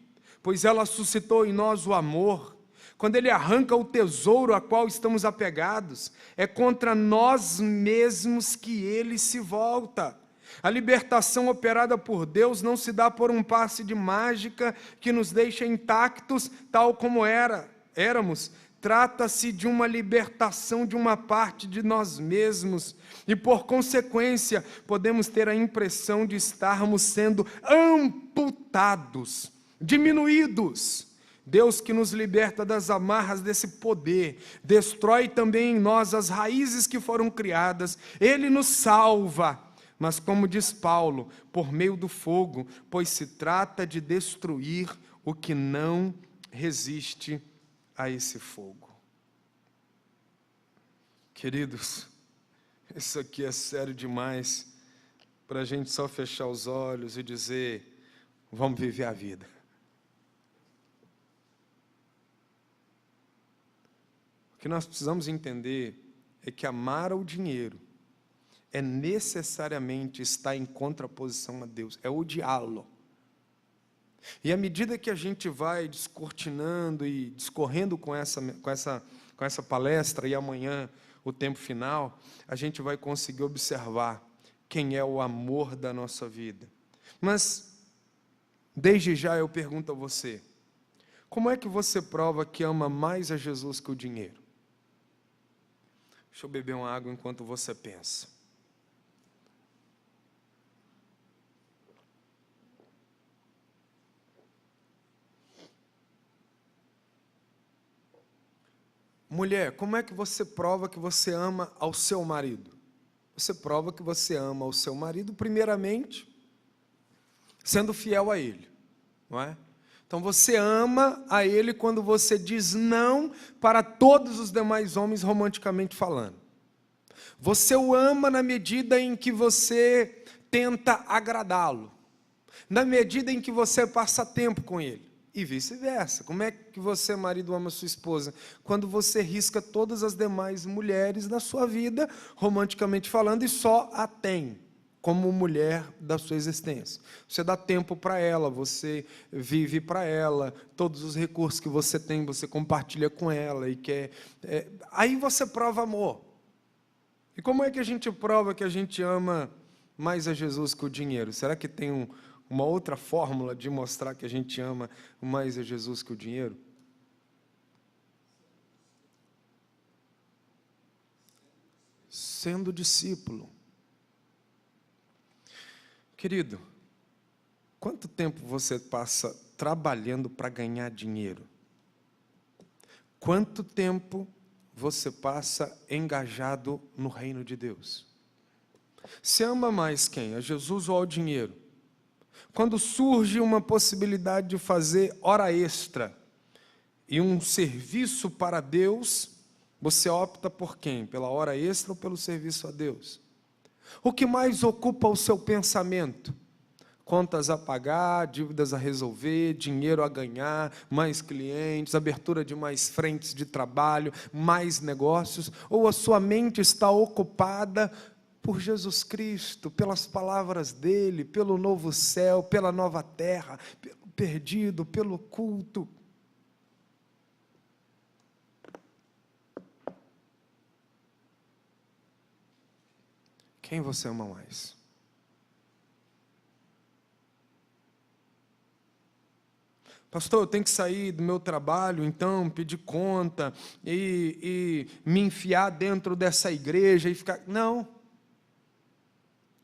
pois ela suscitou em nós o amor, quando Ele arranca o tesouro a qual estamos apegados, é contra nós mesmos que Ele se volta. A libertação operada por Deus não se dá por um passe de mágica que nos deixa intactos tal como éramos. Trata-se de uma libertação de uma parte de nós mesmos e, por consequência, podemos ter a impressão de estarmos sendo amputados, diminuídos. Deus que nos liberta das amarras desse poder, destrói também em nós as raízes que foram criadas, Ele nos salva, mas como diz Paulo, por meio do fogo, pois se trata de destruir o que não resiste a esse fogo. Queridos, isso aqui é sério demais para a gente só fechar os olhos e dizer, vamos viver a vida. O que nós precisamos entender é que amar ao dinheiro é necessariamente estar em contraposição a Deus, é odiá-lo. E à medida que a gente vai descortinando e discorrendo com essa palestra, e amanhã o tempo final, a gente vai conseguir observar quem é o amor da nossa vida. Mas, desde já eu pergunto a você, Como é que você prova que ama mais a Jesus que o dinheiro? Deixa eu beber uma água enquanto você pensa. Mulher, como é que você prova que você ama ao seu marido? Você prova que você ama ao seu marido, primeiramente, sendo fiel a ele, não é? Então você ama a ele quando você diz não para todos os demais homens, romanticamente falando. Você o ama na medida em que você tenta agradá-lo, na medida em que você passa tempo com ele. E vice-versa. Como é que você, marido, ama sua esposa? Quando você risca todas as demais mulheres da sua vida, romanticamente falando, e só a tem como mulher da sua existência. Você dá tempo para ela, você vive para ela, todos os recursos que você tem, você compartilha com ela e quer. Aí você prova amor. E como é que a gente prova que a gente ama mais a Jesus que o dinheiro? Será que tem uma outra fórmula de mostrar que a gente ama mais a Jesus que o dinheiro? Sendo discípulo. Querido, quanto tempo você passa trabalhando para ganhar dinheiro? Quanto tempo você passa engajado no reino de Deus? Você ama mais quem? A Jesus ou ao dinheiro? Quando surge uma possibilidade de fazer hora extra e um serviço para Deus, você opta por quem? Pela hora extra ou pelo serviço a Deus? O que mais ocupa o seu pensamento? Contas a pagar, dívidas a resolver, dinheiro a ganhar, mais clientes, abertura de mais frentes de trabalho, mais negócios? Ou a sua mente está ocupada por Jesus Cristo, pelas palavras dele, pelo novo céu, pela nova terra, pelo perdido, pelo culto? Quem você ama mais? Pastor, eu tenho que sair do meu trabalho, então, pedir conta e me enfiar dentro dessa igreja e ficar... Não.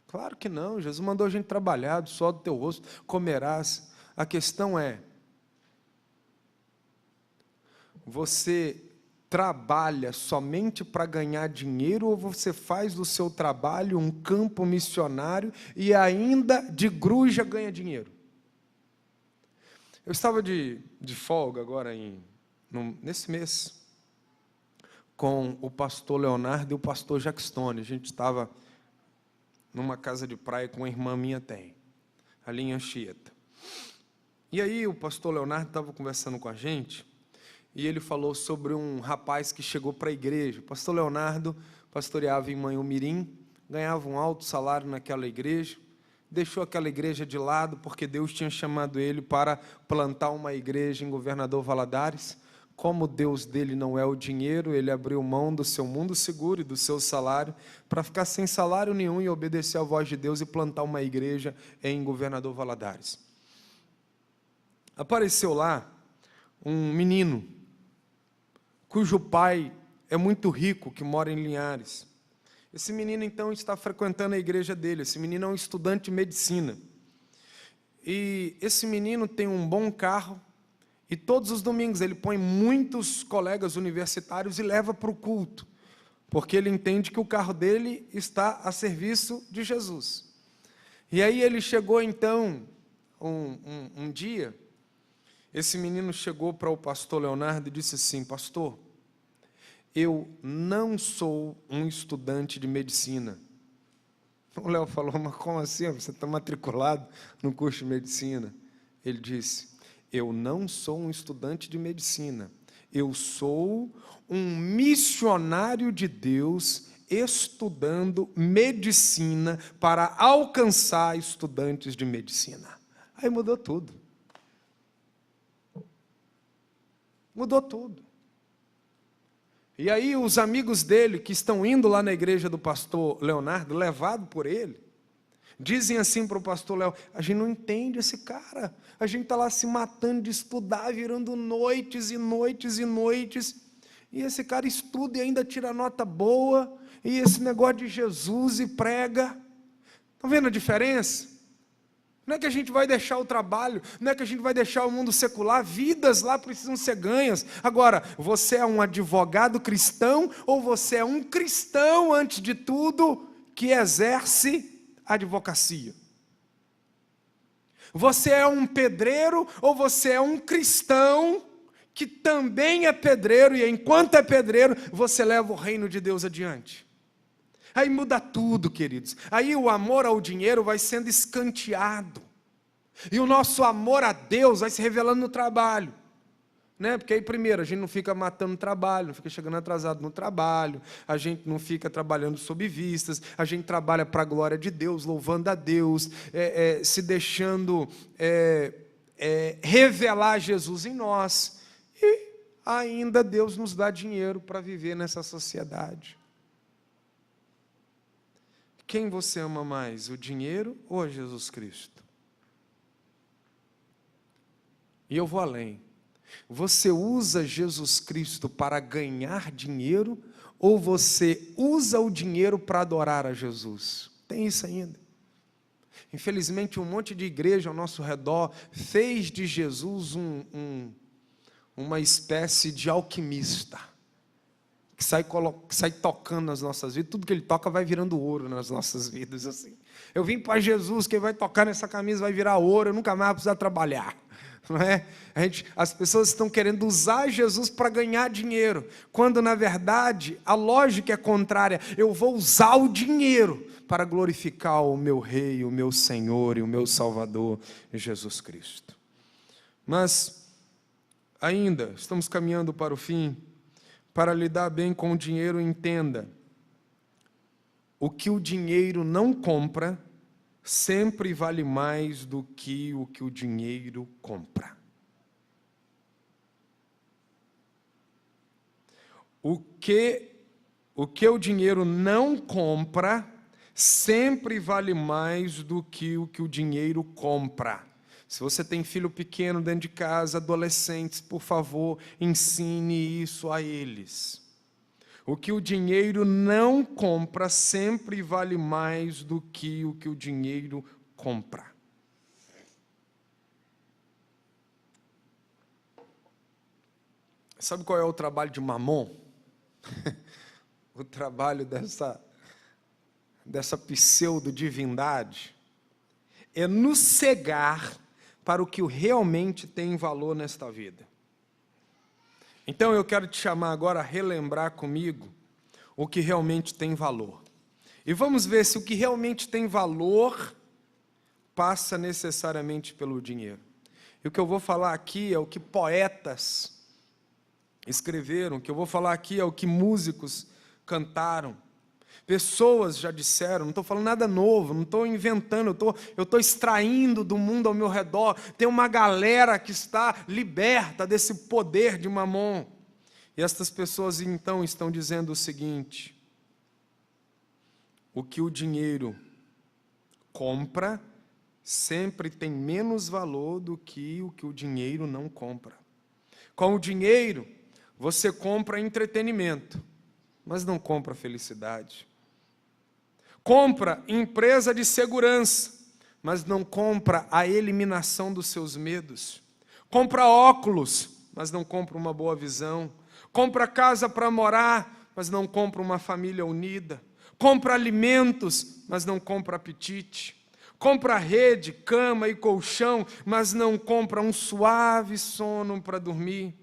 Claro que não. Jesus mandou a gente trabalhar, do suor do teu rosto comerás. A questão é, você trabalha somente para ganhar dinheiro ou você faz do seu trabalho um campo missionário e ainda de gruja ganha dinheiro? Eu estava de folga agora nesse mês com o pastor Leonardo e o pastor Jackstone. A gente estava numa casa de praia com uma irmã minha ali em Anchieta. E aí o pastor Leonardo estava conversando com a gente e ele falou sobre um rapaz que chegou para a igreja. O pastor Leonardo pastoreava em Manhumirim, ganhava um alto salário naquela igreja, deixou aquela igreja de lado porque Deus tinha chamado ele para plantar uma igreja em Governador Valadares. Como Deus dele não é o dinheiro, ele abriu mão do seu mundo seguro e do seu salário para ficar sem salário nenhum e obedecer à voz de Deus e plantar uma igreja em Governador Valadares. Apareceu lá um menino cujo pai é muito rico, que mora em Linhares. Esse menino, então, está frequentando a igreja dele. Esse menino é um estudante de medicina. E esse menino tem um bom carro, e todos os domingos ele põe muitos colegas universitários e leva para o culto, porque ele entende que o carro dele está a serviço de Jesus. E aí ele chegou, então, um dia, esse menino chegou para o pastor Leonardo e disse assim: pastor, eu não sou um estudante de medicina. O Léo falou: mas como assim? Você está matriculado no curso de medicina? Ele disse: eu não sou um estudante de medicina, eu sou um missionário de Deus estudando medicina para alcançar estudantes de medicina. Aí mudou tudo. Mudou tudo. E aí os amigos dele, que estão indo lá na igreja do pastor Leonardo, levado por ele, Dizem assim para o pastor Léo: a gente não entende esse cara, a gente está lá se matando de estudar, virando noites e noites e noites, e esse cara estuda e ainda tira nota boa, e esse negócio de Jesus e prega. Estão vendo a diferença? Não é que a gente vai deixar o trabalho, não é que a gente vai deixar o mundo secular, vidas lá precisam ser ganhas. Agora, você é um advogado cristão ou você é um cristão, antes de tudo, que exerce a advocacia? Você é um pedreiro ou você é um cristão que também é pedreiro e enquanto é pedreiro, você leva o reino de Deus adiante? Aí muda tudo, queridos. Aí o amor ao dinheiro vai sendo escanteado. E o nosso amor a Deus vai se revelando no trabalho. Né? Porque aí, primeiro, a gente não fica matando o trabalho, não fica chegando atrasado no trabalho, a gente não fica trabalhando sob vistas, a gente trabalha para a glória de Deus, louvando a Deus, se deixando revelar Jesus em nós. E ainda Deus nos dá dinheiro para viver nessa sociedade. Quem você ama mais, o dinheiro ou a Jesus Cristo? E eu vou além. Você usa Jesus Cristo para ganhar dinheiro ou você usa o dinheiro para adorar a Jesus? Tem isso ainda. Infelizmente, um monte de igreja ao nosso redor fez de Jesus uma espécie de alquimista. Que sai tocando nas nossas vidas, tudo que ele toca vai virando ouro nas nossas vidas. Assim. Eu vim para Jesus, quem vai tocar nessa camisa vai virar ouro, eu nunca mais vou precisar trabalhar. Não é? As pessoas estão querendo usar Jesus para ganhar dinheiro, quando na verdade a lógica é contrária. Eu vou usar o dinheiro para glorificar o meu Rei, o meu Senhor e o meu Salvador, Jesus Cristo. Mas ainda estamos caminhando para o fim. Para lidar bem com o dinheiro, entenda: o que o dinheiro não compra sempre vale mais do que o dinheiro compra. O que o dinheiro não compra sempre vale mais do que o dinheiro compra. Se você tem filho pequeno dentro de casa, adolescentes, por favor, ensine isso a eles. O que o dinheiro não compra sempre vale mais do que o dinheiro compra. Sabe qual é o trabalho de Mamon? O trabalho dessa pseudo-divindade é nos cegar para o que realmente tem valor nesta vida. Então eu quero te chamar agora a relembrar comigo o que realmente tem valor. E vamos ver se o que realmente tem valor passa necessariamente pelo dinheiro. E o que eu vou falar aqui é o que poetas escreveram, o que eu vou falar aqui é o que músicos cantaram. Pessoas já disseram, não estou falando nada novo, não estou inventando, eu estou extraindo do mundo ao meu redor. Tem uma galera que está liberta desse poder de Mamon. E estas pessoas então estão dizendo o seguinte: o que o dinheiro compra sempre tem menos valor do que o dinheiro não compra. Com o dinheiro, você compra entretenimento, mas não compra felicidade. Compra empresa de segurança, mas não compra a eliminação dos seus medos. Compra óculos, mas não compra uma boa visão. Compra casa para morar, mas não compra uma família unida. Compra alimentos, mas não compra apetite. Compra rede, cama e colchão, mas não compra um suave sono para dormir.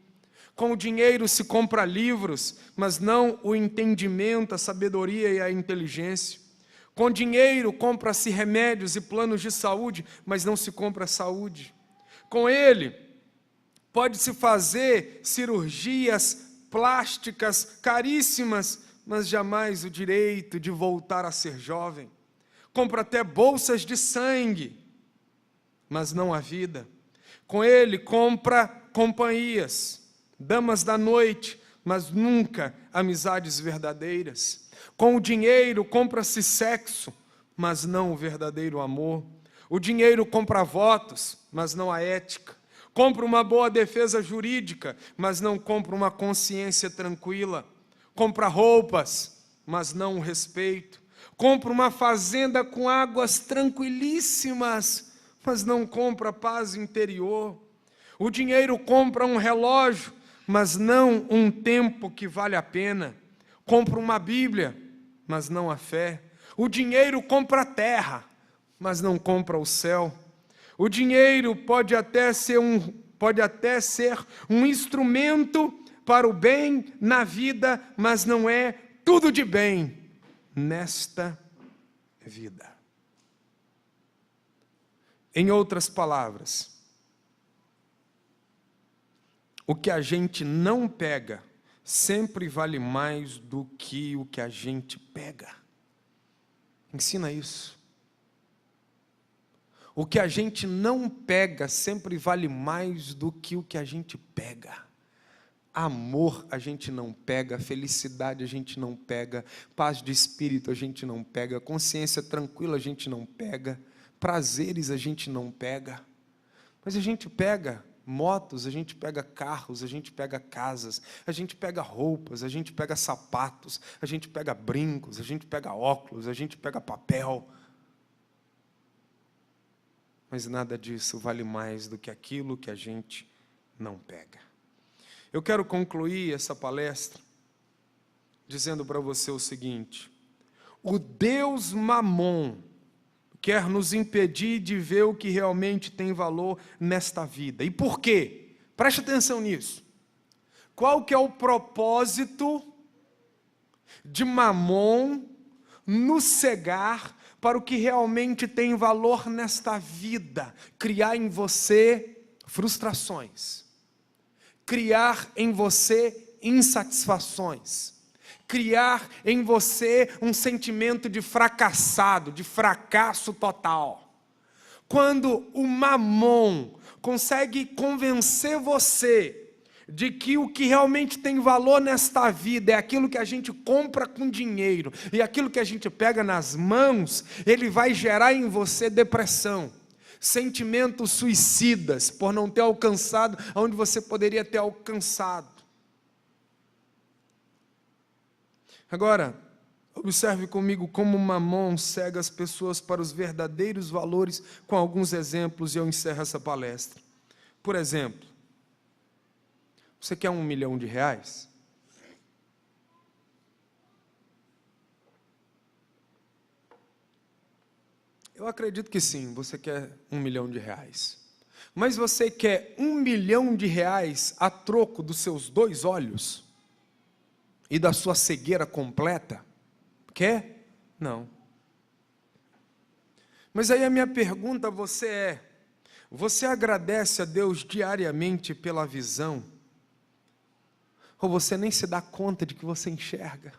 Com o dinheiro se compra livros, mas não o entendimento, a sabedoria e a inteligência. Com dinheiro compra-se remédios e planos de saúde, mas não se compra saúde. Com ele pode-se fazer cirurgias plásticas caríssimas, mas jamais o direito de voltar a ser jovem. Compra até bolsas de sangue, mas não a vida. Com ele compra companhias, damas da noite, mas nunca amizades verdadeiras. Com o dinheiro compra-se sexo, mas não o verdadeiro amor. O dinheiro compra votos, mas não a ética. Compra uma boa defesa jurídica, mas não compra uma consciência tranquila. Compra roupas, mas não o respeito. Compra uma fazenda com águas tranquilíssimas, mas não compra paz interior. O dinheiro compra um relógio, mas não um tempo que vale a pena. Compra uma Bíblia, mas não a fé. O dinheiro compra a terra, mas não compra o céu. O dinheiro pode até ser um instrumento para o bem na vida, mas não é tudo de bem nesta vida. Em outras palavras, o que a gente não pega sempre vale mais do que o que a gente pega. Ensina isso. O que a gente não pega sempre vale mais do que o que a gente pega. Amor a gente não pega, felicidade a gente não pega, paz de espírito a gente não pega, consciência tranquila a gente não pega, prazeres a gente não pega. Mas a gente pega motos, a gente pega carros, a gente pega casas, a gente pega roupas, a gente pega sapatos, a gente pega brincos, a gente pega óculos, a gente pega papel. Mas nada disso vale mais do que aquilo que a gente não pega. Eu quero concluir essa palestra dizendo para você o seguinte: o Deus Mamon quer nos impedir de ver o que realmente tem valor nesta vida. E por quê? Preste atenção nisso. Qual que é o propósito de Mamon nos cegar para o que realmente tem valor nesta vida? Criar em você frustrações, criar em você insatisfações, criar em você um sentimento de fracassado, de fracasso total. Quando o Mamon consegue convencer você de que o que realmente tem valor nesta vida é aquilo que a gente compra com dinheiro e aquilo que a gente pega nas mãos, ele vai gerar em você depressão, sentimentos suicidas por não ter alcançado onde você poderia ter alcançado. Agora, observe comigo como Mamon cega as pessoas para os verdadeiros valores com alguns exemplos, e eu encerro essa palestra. Por exemplo, você quer R$1 milhão? Eu acredito que sim, você quer R$1 milhão. Mas você quer R$1 milhão a troco dos seus 2 olhos? E da sua cegueira completa? Quer? Não. Mas aí a minha pergunta a você é: você agradece a Deus diariamente pela visão? Ou você nem se dá conta de que você enxerga?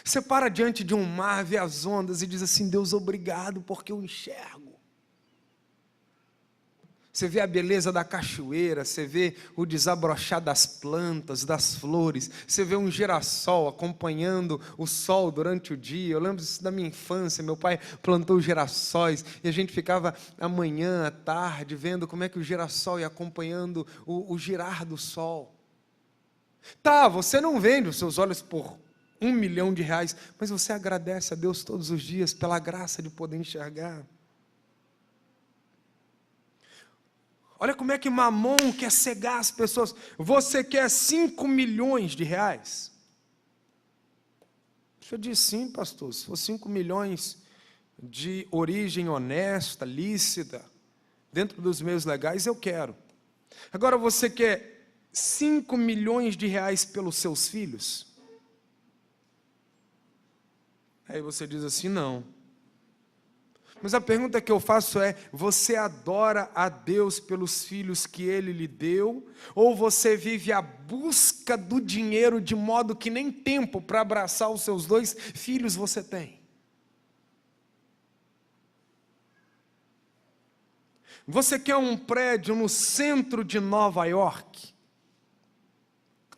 Você para diante de um mar, vê as ondas e diz assim: Deus, obrigado porque eu enxergo. Você vê a beleza da cachoeira, você vê o desabrochar das plantas, das flores, você vê um girassol acompanhando o sol durante o dia. Eu lembro disso da minha infância, meu pai plantou girassóis e a gente ficava a manhã, à tarde, vendo como é que o girassol ia acompanhando o girar do sol. Tá, você não vende os seus olhos por R$1 milhão, mas você agradece a Deus todos os dias pela graça de poder enxergar. Olha como é que Mamon quer cegar as pessoas. Você quer R$5 milhões? Eu disse: sim, pastor, se for 5 milhões de origem honesta, lícita, dentro dos meios legais, eu quero. Agora, você quer R$5 milhões pelos seus filhos? Aí você diz assim: não. Mas a pergunta que eu faço é: você adora a Deus pelos filhos que Ele lhe deu? Ou você vive a busca do dinheiro de modo que nem tempo para abraçar os seus 2 filhos você tem? Você quer um prédio no centro de Nova York?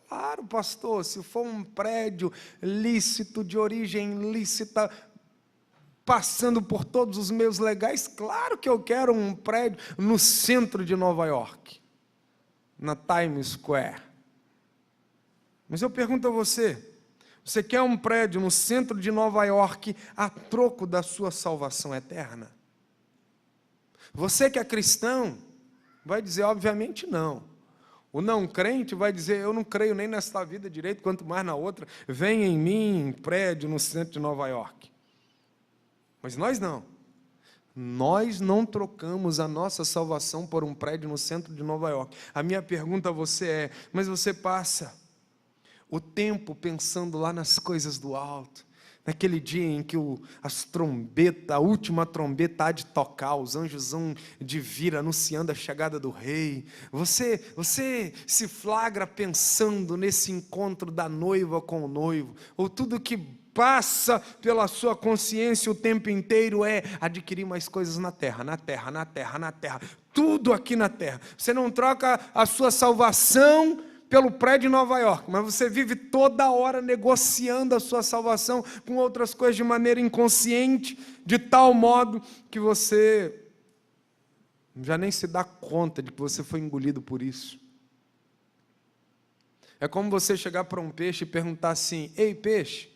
Claro, pastor, se for um prédio lícito, de origem lícita, passando por todos os meios legais. Claro que eu quero um prédio no centro de Nova York, na Times Square. Mas eu pergunto a você, você quer um prédio no centro de Nova York a troco da sua salvação eterna? Você que é cristão vai dizer, obviamente, não. O não crente vai dizer, eu não creio nem nesta vida direito, quanto mais na outra. Venha em mim, um prédio no centro de Nova York. Mas nós não. Nós não trocamos a nossa salvação por um prédio no centro de Nova York. A minha pergunta a você é, mas você passa o tempo pensando lá nas coisas do alto, naquele dia em que a última trombeta há de tocar, os anjos hão de vir anunciando a chegada do rei. Você se flagra pensando nesse encontro da noiva com o noivo, ou tudo que passa pela sua consciência o tempo inteiro é adquirir mais coisas na terra, tudo aqui na terra. Você não troca a sua salvação pelo prédio em Nova York, mas você vive toda hora negociando a sua salvação com outras coisas de maneira inconsciente, de tal modo que você já nem se dá conta de que você foi engolido por isso. É como você chegar para um peixe e perguntar assim, ei peixe,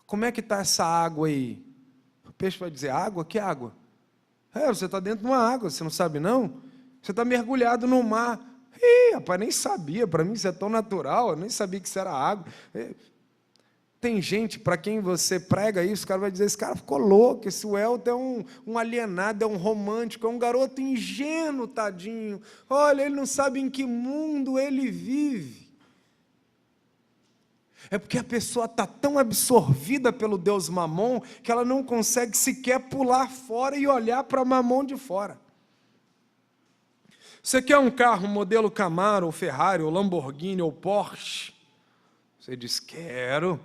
como é que está essa água aí? O peixe vai dizer, água? Que água? Você está dentro de uma água, você não sabe não? Você está mergulhado no mar. Rapaz, nem sabia, para mim isso é tão natural, eu nem sabia que isso era água. Tem gente para quem você prega isso, o cara vai dizer, esse cara ficou louco, esse Welton é um alienado, é um romântico, é um garoto ingênuo, tadinho. Olha, ele não sabe em que mundo ele vive. É porque a pessoa está tão absorvida pelo Deus Mamon, que ela não consegue sequer pular fora e olhar para Mamon de fora. Você quer um carro modelo Camaro, ou Ferrari, ou Lamborghini, ou Porsche? Você diz, quero.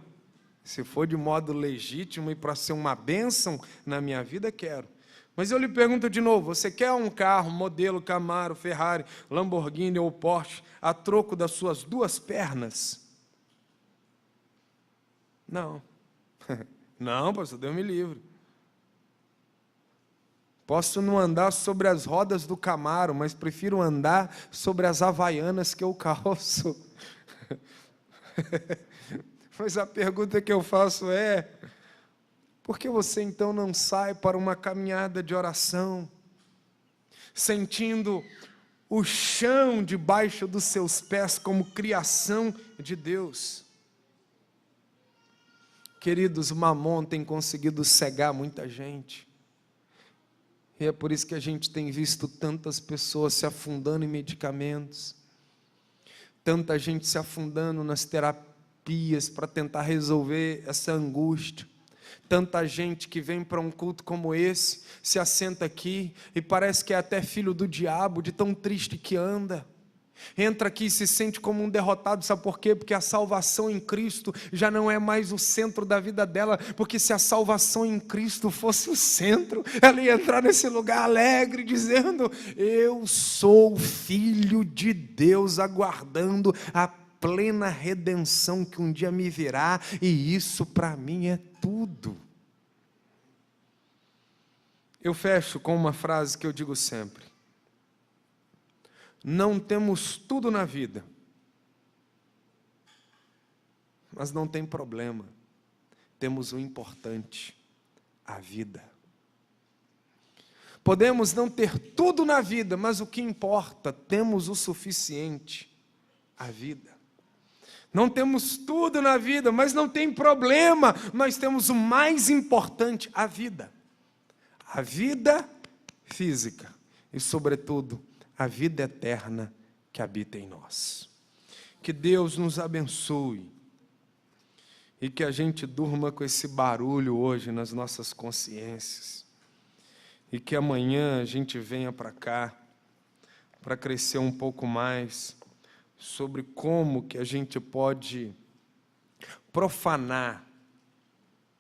Se for de modo legítimo e para ser uma bênção na minha vida, quero. Mas eu lhe pergunto de novo, você quer um carro modelo Camaro, Ferrari, Lamborghini ou Porsche a troco das suas duas pernas? Não. Não, pastor, Deus me livre. Posso não andar sobre as rodas do Camaro, mas prefiro andar sobre as havaianas que eu calço. Mas a pergunta que eu faço é, por que você então não sai para uma caminhada de oração, sentindo o chão debaixo dos seus pés como criação de Deus? Queridos, o Mamon tem conseguido cegar muita gente. E é por isso que a gente tem visto tantas pessoas se afundando em medicamentos, tanta gente se afundando nas terapias para tentar resolver essa angústia, tanta gente que vem para um culto como esse, se assenta aqui e parece que é até filho do diabo, de tão triste que anda. Entra aqui e se sente como um derrotado, sabe por quê? Porque a salvação em Cristo já não é mais o centro da vida dela, porque se a salvação em Cristo fosse o centro, ela ia entrar nesse lugar alegre, dizendo, eu sou filho de Deus, aguardando a plena redenção que um dia me virá, e isso para mim é tudo. Eu fecho com uma frase que eu digo sempre, não temos tudo na vida, mas não tem problema, temos o importante, a vida. Podemos não ter tudo na vida, mas o que importa, temos o suficiente, a vida. Não temos tudo na vida, mas não tem problema, nós temos o mais importante, a vida. A vida física e, sobretudo, a vida eterna que habita em nós. Que Deus nos abençoe e que a gente durma com esse barulho hoje nas nossas consciências e que amanhã a gente venha para cá para crescer um pouco mais sobre como que a gente pode profanar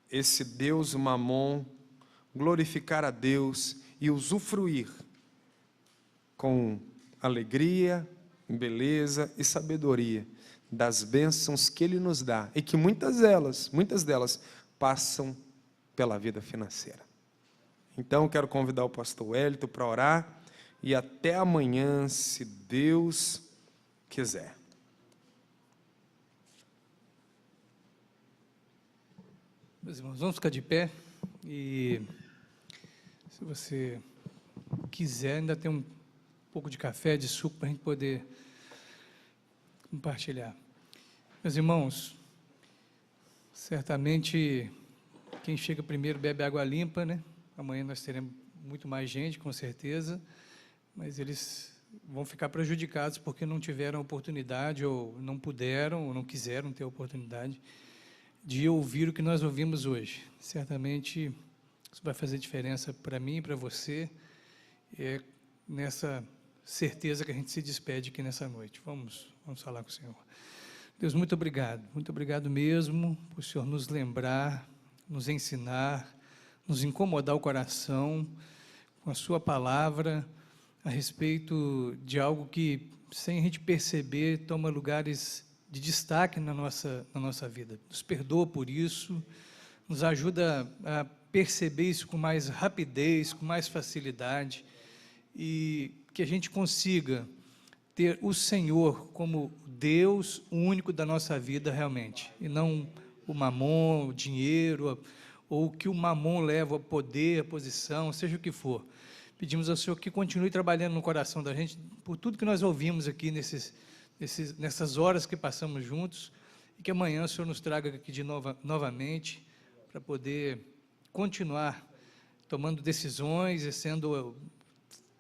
esse Deus Mamon, glorificar a Deus e usufruir com alegria, beleza e sabedoria das bênçãos que Ele nos dá, e que muitas delas passam pela vida financeira. Então, quero convidar o pastor Wellington para orar e até amanhã, se Deus quiser. Meus irmãos, vamos ficar de pé e, se você quiser, ainda tem um pouco de café, de suco, para a gente poder compartilhar. Meus irmãos, certamente quem chega primeiro bebe água limpa, né? Amanhã nós teremos muito mais gente, com certeza, mas eles vão ficar prejudicados porque não tiveram oportunidade, ou não puderam, ou não quiseram ter oportunidade de ouvir o que nós ouvimos hoje. Certamente isso vai fazer diferença para mim e para você, é nessa certeza que a gente se despede aqui nessa noite. Vamos falar com o Senhor. Deus, muito obrigado mesmo por o Senhor nos lembrar, nos ensinar, nos incomodar o coração com a sua palavra a respeito de algo que, sem a gente perceber, toma lugares de destaque na nossa vida. Nos perdoa por isso, nos ajuda a perceber isso com mais rapidez, com mais facilidade, e que a gente consiga ter o Senhor como Deus único da nossa vida realmente, e não o mamon, o dinheiro, ou o que o mamon leva, o poder, a posição, seja o que for. Pedimos ao Senhor que continue trabalhando no coração da gente, por tudo que nós ouvimos aqui nessas horas que passamos juntos, e que amanhã o Senhor nos traga aqui novamente, para poder continuar tomando decisões e sendo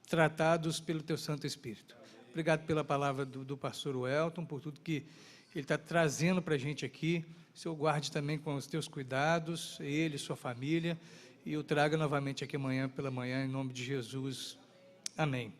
tratados pelo Teu Santo Espírito. Obrigado pela palavra do pastor Wellington, por tudo que ele está trazendo para a gente aqui. O Senhor guarde também com os Teus cuidados, ele, sua família, e o traga novamente aqui amanhã pela manhã, em nome de Jesus. Amém.